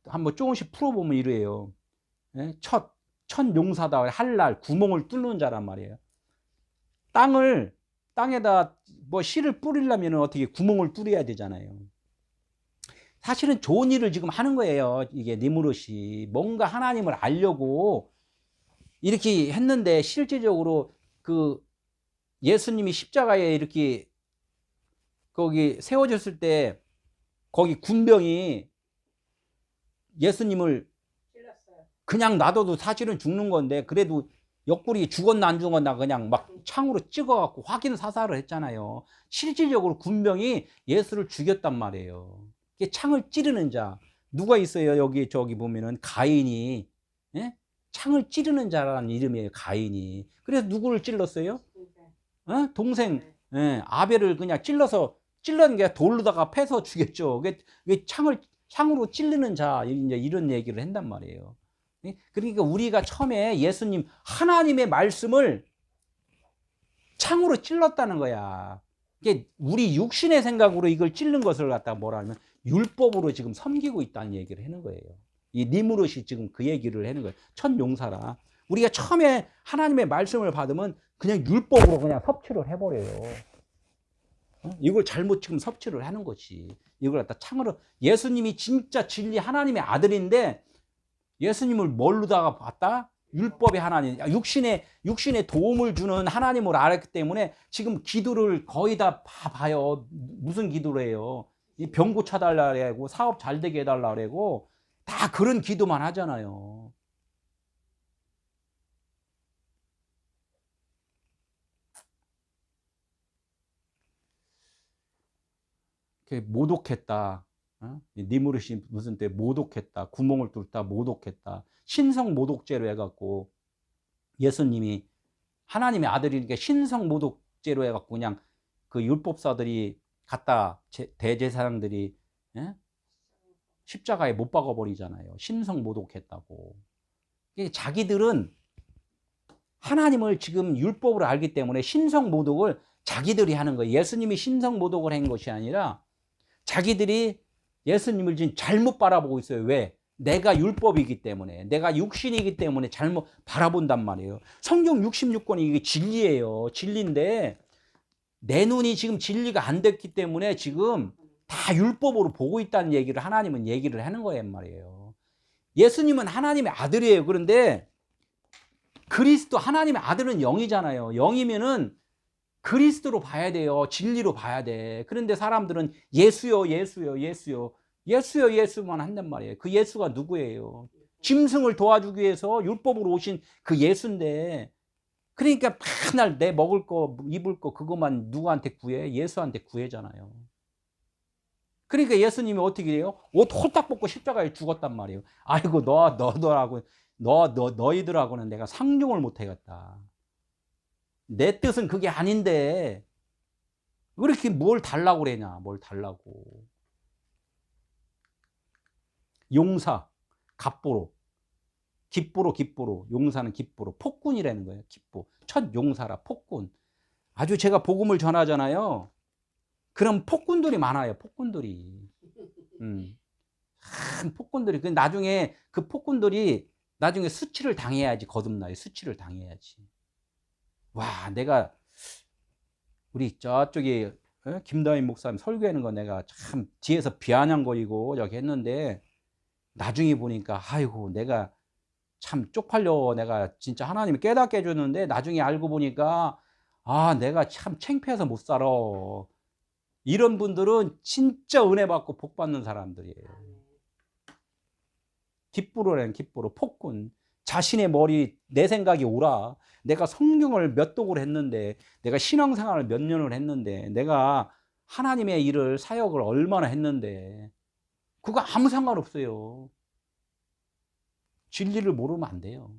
한번 조금씩 풀어보면 이래요. 예? 첫 용사다. 할 구멍을 뚫는 자란 말이에요. 땅에다 뭐 씨를 뿌리려면 어떻게 구멍을 뚫어야 되잖아요. 사실은 좋은 일을 지금 하는 거예요. 이게 니무롯이 뭔가 하나님을 알려고 이렇게 했는데, 실제적으로 그 예수님이 십자가에 이렇게 거기 세워졌을 때 거기 군병이 예수님을 그냥 놔둬도 사실은 죽는 건데, 그래도 옆구리 죽었나 안 죽었나 그냥 막 창으로 찍어갖고 확인 사살을 했잖아요. 실질적으로 군병이 예수를 죽였단 말이에요. 이게 창을 찌르는 자 누가 있어요? 여기 저기 보면은 가인이, 예? 창을 찌르는 자라는 이름이에요. 가인이. 그래서 누구를 찔렀어요? 동생. 예, 아벨을 그냥 찔러는 게 돌로다가 패서 죽였죠. 그게 창으로 찔르는 자, 이제 이런 얘기를 한단 말이에요. 그러니까 우리가 처음에 예수님 하나님의 말씀을 창으로 찔렀다는 거야. 이게 우리 육신의 생각으로 이걸 찔른 것을 갖다가 뭐라 하면 율법으로 지금 섬기고 있다는 얘기를 하는 거예요. 이 니무롯이 지금 그 얘기를 하는 거예요. 첫 용사라. 우리가 처음에 하나님의 말씀을 받으면 그냥 율법으로 그냥 섭취를 해버려요. 이걸 잘못 지금 섭취를 하는 거지. 이걸 갖다 창으로, 예수님이 진짜 진리 하나님의 아들인데 예수님을 뭘로다가 봤다? 율법의 하나님, 육신에 도움을 주는 하나님을 알았기 때문에 지금 기도를 거의 다 봐요. 무슨 기도를 해요? 병 고쳐달라고, 사업 잘 되게 해달라고, 다 그런 기도만 하잖아요. 모독했다. 니무롯이 무슨 때 모독했다. 구멍을 뚫다 모독했다. 신성 모독죄로 해갖고 예수님이 하나님의 아들이니까 신성 모독죄로 해갖고 그냥 그 율법사들이 갖다 대제사장들이, 예? 십자가에 못 박아버리잖아요. 신성 모독했다고. 자기들은 하나님을 지금 율법으로 알기 때문에 신성 모독을 자기들이 하는 거예요. 예수님이 신성 모독을 한 것이 아니라 자기들이 예수님을 지금 잘못 바라보고 있어요. 왜? 내가 율법이기 때문에, 내가 육신이기 때문에 잘못 바라본단 말이에요. 성경 66권이 이게 진리예요. 진리인데 내 눈이 지금 진리가 안 됐기 때문에 지금 다 율법으로 보고 있다는 얘기를 하나님은 얘기를 하는 거예요 말이에요. 예수님은 하나님의 아들이에요. 그런데 그리스도, 하나님의 아들은 영이잖아요. 영이면은 그리스도로 봐야 돼요. 진리로 봐야 돼. 그런데 사람들은 예수만 한단 말이에요. 그 예수가 누구예요? 짐승을 도와주기 위해서 율법으로 오신 그 예수인데, 그러니까 맨날 내 먹을 거 입을 거 그것만 누구한테 구해? 예수한테 구해잖아요. 그러니까 예수님이 어떻게 해요? 옷 홀딱 벗고 십자가에 죽었단 말이에요. 아이고 너희들하고는 내가 상종을 못 하겠다. 내 뜻은 그게 아닌데 왜 이렇게 뭘 달라고 그러냐. 뭘 달라고. 용사, 갑보로, 기쁘로, 용사는 기쁘로, 폭군이라는 거예요. 기쁘. 첫 용사라, 폭군. 아주 제가 복음을 전하잖아요. 그럼 폭군들이 많아요. 폭군들이. 폭군들이. 나중에 그 폭군들이 나중에 수치를 당해야지 거듭나요. 수치를 당해야지. 와, 내가 우리 저쪽에 김다인 목사님 설교하는 거 내가 참 뒤에서 비아냥거리고 저기 했는데, 나중에 보니까 아이고 내가 참 쪽팔려. 내가 진짜 하나님이 깨닫게 해줬는데 나중에 알고 보니까 내가 참 창피해서 못 살아. 이런 분들은 진짜 은혜 받고 복 받는 사람들이에요. 기쁘로라는 기쁘로, 폭군. 자신의 머리, 내 생각이 옳아. 내가 성경을 몇 독을 했는데, 내가 신앙생활을 몇 년을 했는데, 내가 하나님의 일을, 사역을 얼마나 했는데, 그거 아무 상관없어요. 진리를 모르면 안 돼요.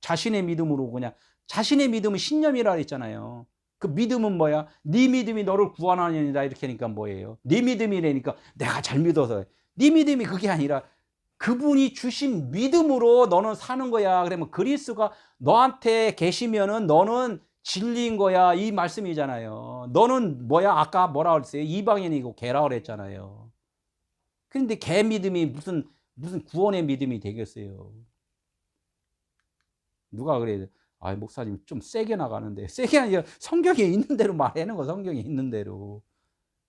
자신의 믿음으로 그냥, 자신의 믿음은 신념이라 했잖아요. 그 믿음은 뭐야? 네 믿음이 너를 구원하느니라 이렇게 하니까 뭐예요? 네 믿음이라니까 내가 잘 믿어서. 네 믿음이 그게 아니라 그분이 주신 믿음으로 너는 사는 거야. 그러면 그리스도가 너한테 계시면은 너는 진리인 거야. 이 말씀이잖아요. 너는 뭐야? 아까 뭐라 그랬어요? 이방인이고 개라 그랬잖아요. 그런데 걔 믿음이 무슨 구원의 믿음이 되겠어요. 누가 그래요? 아, 목사님 좀 세게 나가는데. 세게 아니라 성경에 있는 대로 말하는 거, 성경에 있는 대로.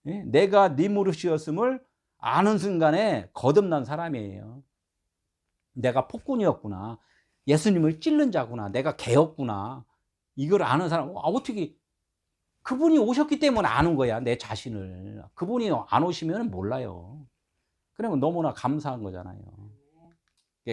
예? 내가 네 무릇이었음을 아는 순간에 거듭난 사람이에요. 내가 폭군이었구나. 예수님을 찔른 자구나. 내가 개였구나. 이걸 아는 사람, 어떻게, 그분이 오셨기 때문에 아는 거야, 내 자신을. 그분이 안 오시면 몰라요. 그러면 너무나 감사한 거잖아요.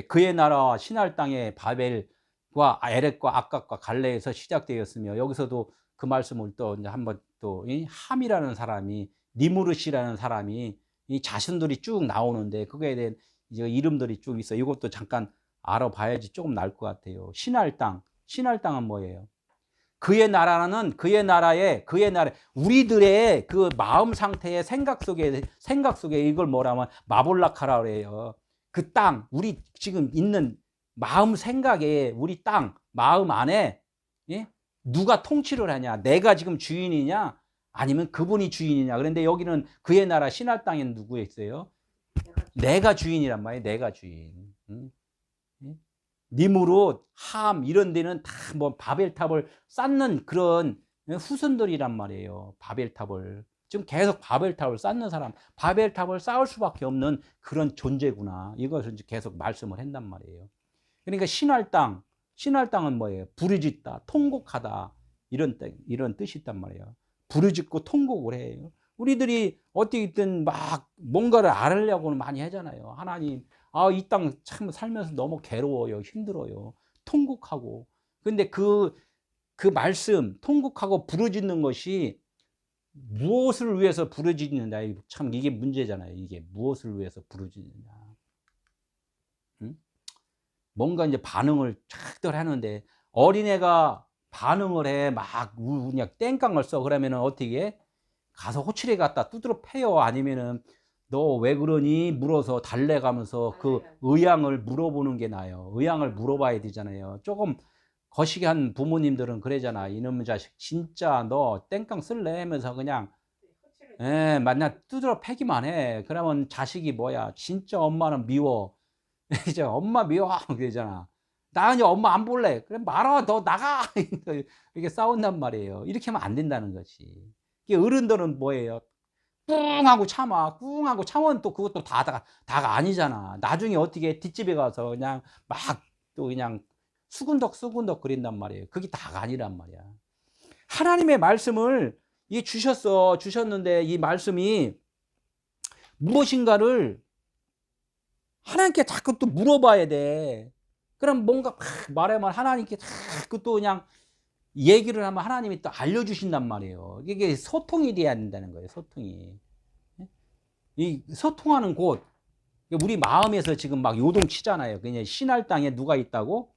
그의 나라와 신할 땅의 바벨과 에렉과 악각과 갈레에서 시작되었으며, 여기서도 그 말씀을 또 이제 한번 또 함이라는 사람이, 니무르시라는 사람이 이 자신들이 쭉 나오는데 그거에 대한 이제 이름들이 쭉 있어. 이것도 잠깐 알아봐야지 조금 나을 것 같아요. 신할 땅, 신할 땅은 뭐예요? 그의 나라는 그의 나라에 우리들의 그 마음 상태의 생각 속에 이걸 뭐라면 마볼라카라 그래요. 그 땅, 우리 지금 있는 마음 생각에 우리 땅, 마음 안에, 예? 누가 통치를 하냐? 내가 지금 주인이냐? 아니면 그분이 주인이냐? 그런데 여기는 그의 나라 신할 땅에는 누구 있어요? 내가 주인이란 말이에요. 내가 주인. 니무롯, 함 이런 데는 다 뭐 바벨탑을 쌓는 그런 후손들이란 말이에요. 바벨탑을. 지금 계속 바벨탑을 쌓는 사람, 바벨탑을 쌓을 수밖에 없는 그런 존재구나. 이것을 이제 계속 말씀을 한단 말이에요. 그러니까 신할 땅은 뭐예요? 부르짖다, 통곡하다. 이런 뜻이 있단 말이에요. 부르짖고 통곡을 해요. 우리들이 어떻게든 막 뭔가를 알으려고는 많이 하잖아요. 하나님, 이 땅 참 살면서 너무 괴로워요. 힘들어요. 통곡하고. 근데 그 말씀, 통곡하고 부르짖는 것이 무엇을 위해서 부르짖느냐. 참 이게 문제잖아요. 이게 무엇을 위해서 부르짖느냐. 응? 뭔가 이제 반응을 쫙들 하는데 어린애가 반응을 해. 막 그냥 땡깡을 써. 그러면은 어떻게 해? 가서 호치레 갖다 두드러 패요. 아니면은 너 왜 그러니? 물어서 달래가면서 그 의향을 물어보는 게 나아요. 의향을 물어봐야 되잖아요. 조금 거시기한 부모님들은 그러잖아. 이놈의 자식 진짜 너 땡깡 쓸래? 하면서 그냥 만나 두드러 패기만 해. 그러면 자식이 뭐야? 진짜 엄마는 미워. 이제 엄마 미워. 그러잖아. 나 이제 엄마 안 볼래. 그래 말아. 너 나가. 이렇게 싸운단 말이에요. 이렇게 하면 안 된다는 거지. 어른들은 뭐예요? 꿍 하고 참아. 꿍 하고 참으면 또 그것도 다가 아니잖아. 나중에 어떻게 뒷집에 가서 그냥 막 또 그냥 수군덕 그린단 말이에요. 그게 다가 아니란 말이야. 하나님의 말씀을 주셨는데 이 말씀이 무엇인가를 하나님께 자꾸 또 물어봐야 돼. 그럼 뭔가 막 말하면 하나님께 자꾸 또 그냥 얘기를 하면 하나님이 또 알려주신단 말이에요. 이게 소통이 돼야 된다는 거예요. 소통이. 이 소통하는 곳, 우리 마음에서 지금 막 요동치잖아요. 그냥 신할 땅에 누가 있다고?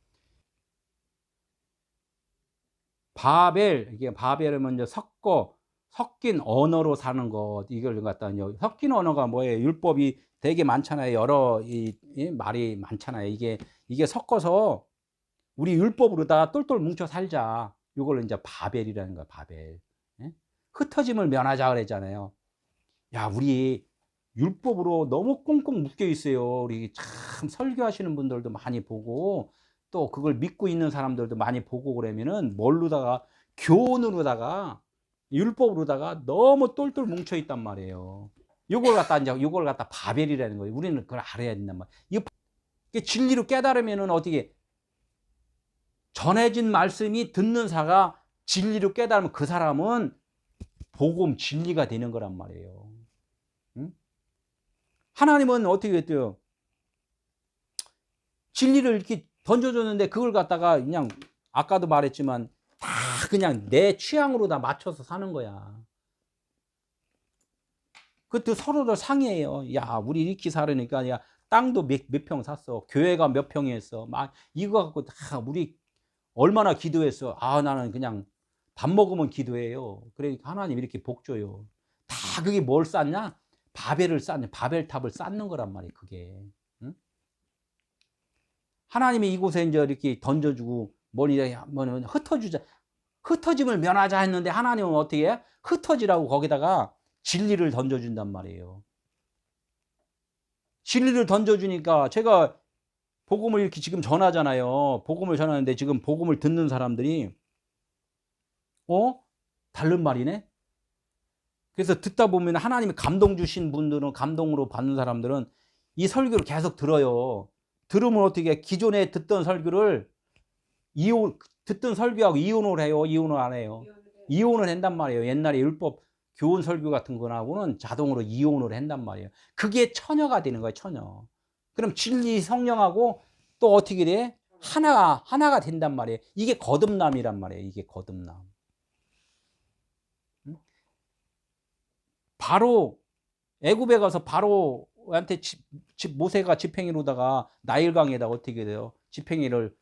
이게 바벨을 먼저 섞인 언어로 사는 것, 이걸 갖다 섞인 언어가 뭐예요? 율법이 되게 많잖아요. 여러 말이 많잖아요. 이게 섞어서 우리 율법으로다 똘똘 뭉쳐 살자. 이걸 이제 바벨이라는 거야. 바벨. 예? 흩어짐을 면하자 그랬잖아요. 야, 우리 율법으로 너무 꽁꽁 묶여 있어요. 우리 참 설교하시는 분들도 많이 보고 또 그걸 믿고 있는 사람들도 많이 보고 그러면은 뭘로다가 교훈으로다가 율법으로다가 너무 똘똘 뭉쳐 있단 말이에요. 이걸 갖다 바벨이라는 거예요. 우리는 그걸 알아야 된단 말이에요. 이게 진리로 깨달으면은 어떻게 전해진 말씀이 듣는 사가 진리로 깨달으면 그 사람은 복음 진리가 되는 거란 말이에요. 응? 하나님은 어떻게 했대요? 진리를 이렇게 던져줬는데 그걸 갖다가 그냥 아까도 말했지만 다 그냥 내 취향으로 다 맞춰서 사는 거야. 그것도 서로들 상의해요. 야, 우리 이렇게 살으니까 야, 땅도 몇 평 샀어. 교회가 몇 평이 했어. 막 이거 갖고 다 우리 얼마나 기도했어. 나는 그냥 밥 먹으면 기도해요. 그러니까 하나님 이렇게 복 줘요. 다 그게 뭘 쌓냐? 바벨탑을 쌓는 거란 말이에요. 그게. 응? 하나님이 이곳에 이제 이렇게 던져주고 뭐는 흩어짐을 면하자 했는데 하나님은 어떻게 해? 흩어지라고 거기다가 진리를 던져준단 말이에요. 진리를 던져주니까 제가 복음을 이렇게 지금 전하잖아요. 복음을 전하는데 지금 복음을 듣는 사람들이 다른 말이네? 그래서 듣다 보면 하나님이 감동 주신 분들은, 감동으로 받는 사람들은 이 설교를 계속 들어요. 들으면 어떻게 기존에 듣던 설교를 듣던 설교하고 이혼을 해요? 이혼을 안 해요? 이혼을 한단 말이에요. 옛날에 율법 교훈 설교 같은 거하고는 자동으로 이혼을 한단 말이에요. 그게 처녀가 되는 거예요. 처녀. 그럼 진리 성령하고 또 어떻게 돼? 하나가 된단 말이에요. 이게 거듭남이란 말이에요. 이게 거듭남. 바로 애굽에 가서 바로한테 모세가 지팽이로다가 나일강에다가 어떻게 돼요? 지팽이를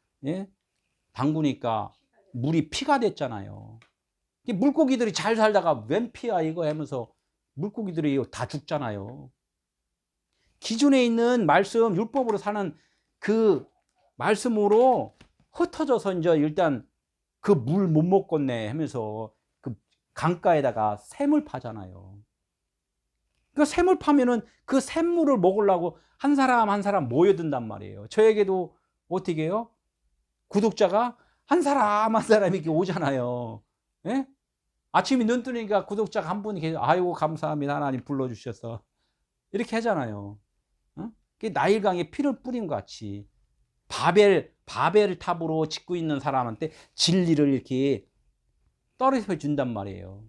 담그니까 물이 피가 됐잖아요. 물고기들이 잘 살다가 웬 피야 이거 하면서 물고기들이 다 죽잖아요. 기존에 있는 말씀, 율법으로 사는 그 말씀으로 흩어져서 이제 일단 그 물 못 먹겠네 하면서 그 강가에다가 샘을 파잖아요. 그 샘을 파면은 그 샘물을 먹으려고 한 사람 한 사람 모여든단 말이에요. 저에게도 어떻게 해요? 구독자가 한 사람 한 사람 이렇게 오잖아요. 예? 아침에 눈 뜨니까 구독자가 한 분이 계세요. 아이고 감사합니다. 하나님 불러주셔서. 이렇게 하잖아요. 나일강에 피를 뿌린 것 같이 바벨 탑으로 짓고 있는 사람한테 진리를 이렇게 떨어뜨려 준단 말이에요.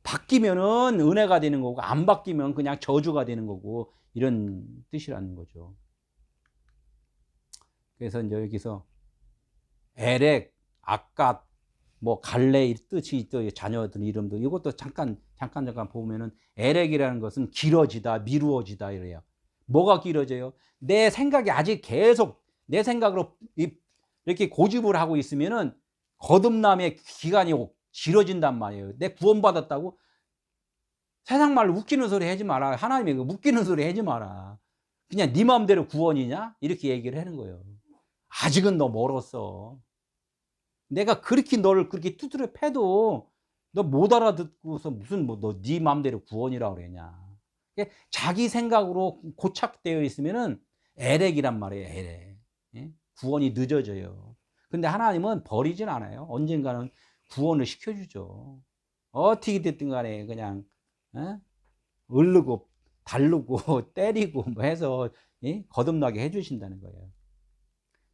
바뀌면은 은혜가 되는 거고 안 바뀌면 그냥 저주가 되는 거고 이런 뜻이라는 거죠. 그래서 이제 여기서 에렉, 아갓, 뭐 갈래 이 뜻이 또 자녀들 이름도 이것도 잠깐 보면은 에렉이라는 것은 길어지다, 미루어지다 이래요. 뭐가 길어져요? 내 생각이 아직 계속 내 생각으로 이렇게 고집을 하고 있으면은 거듭남의 기간이 길어진단 말이에요. 내 구원받았다고 세상 말로 웃기는 소리 하지 마라. 하나님이 웃기는 소리 하지 마라. 그냥 네 마음대로 구원이냐? 이렇게 얘기를 하는 거예요. 아직은 너 멀었어. 내가 그렇게 너를 그렇게 두드려 패도 너 못 알아듣고서 무슨 뭐 너 네 마음대로 구원이라고 그러냐. 자기 생각으로 고착되어 있으면은 에렉이란 말이에요. 에렉. 예? 구원이 늦어져요. 근데 하나님은 버리진 않아요. 언젠가는 구원을 시켜주죠. 어떻게 됐든 간에 그냥 으르고 달르고 때리고 뭐 해서 거듭나게 해주신다는 거예요.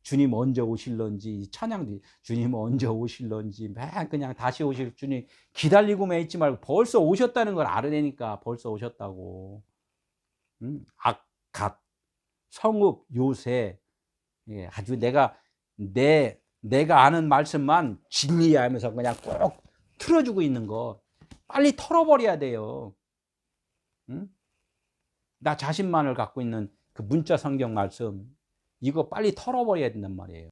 주님 언제 오실런지 찬양도 주님 언제 오실런지 막 그냥 다시 오실 주님 기다리고만 있지 말고 벌써 오셨다는 걸 알아내니까 벌써 오셨다고. 악갓 성읍 요새 아주 내가 아는 말씀만 진리야 하면서 그냥 꼭 틀어주고 있는 거 빨리 털어버려야 돼요. 나 자신만을 갖고 있는 그 문자 성경 말씀 이거 빨리 털어버려야 된단 말이에요.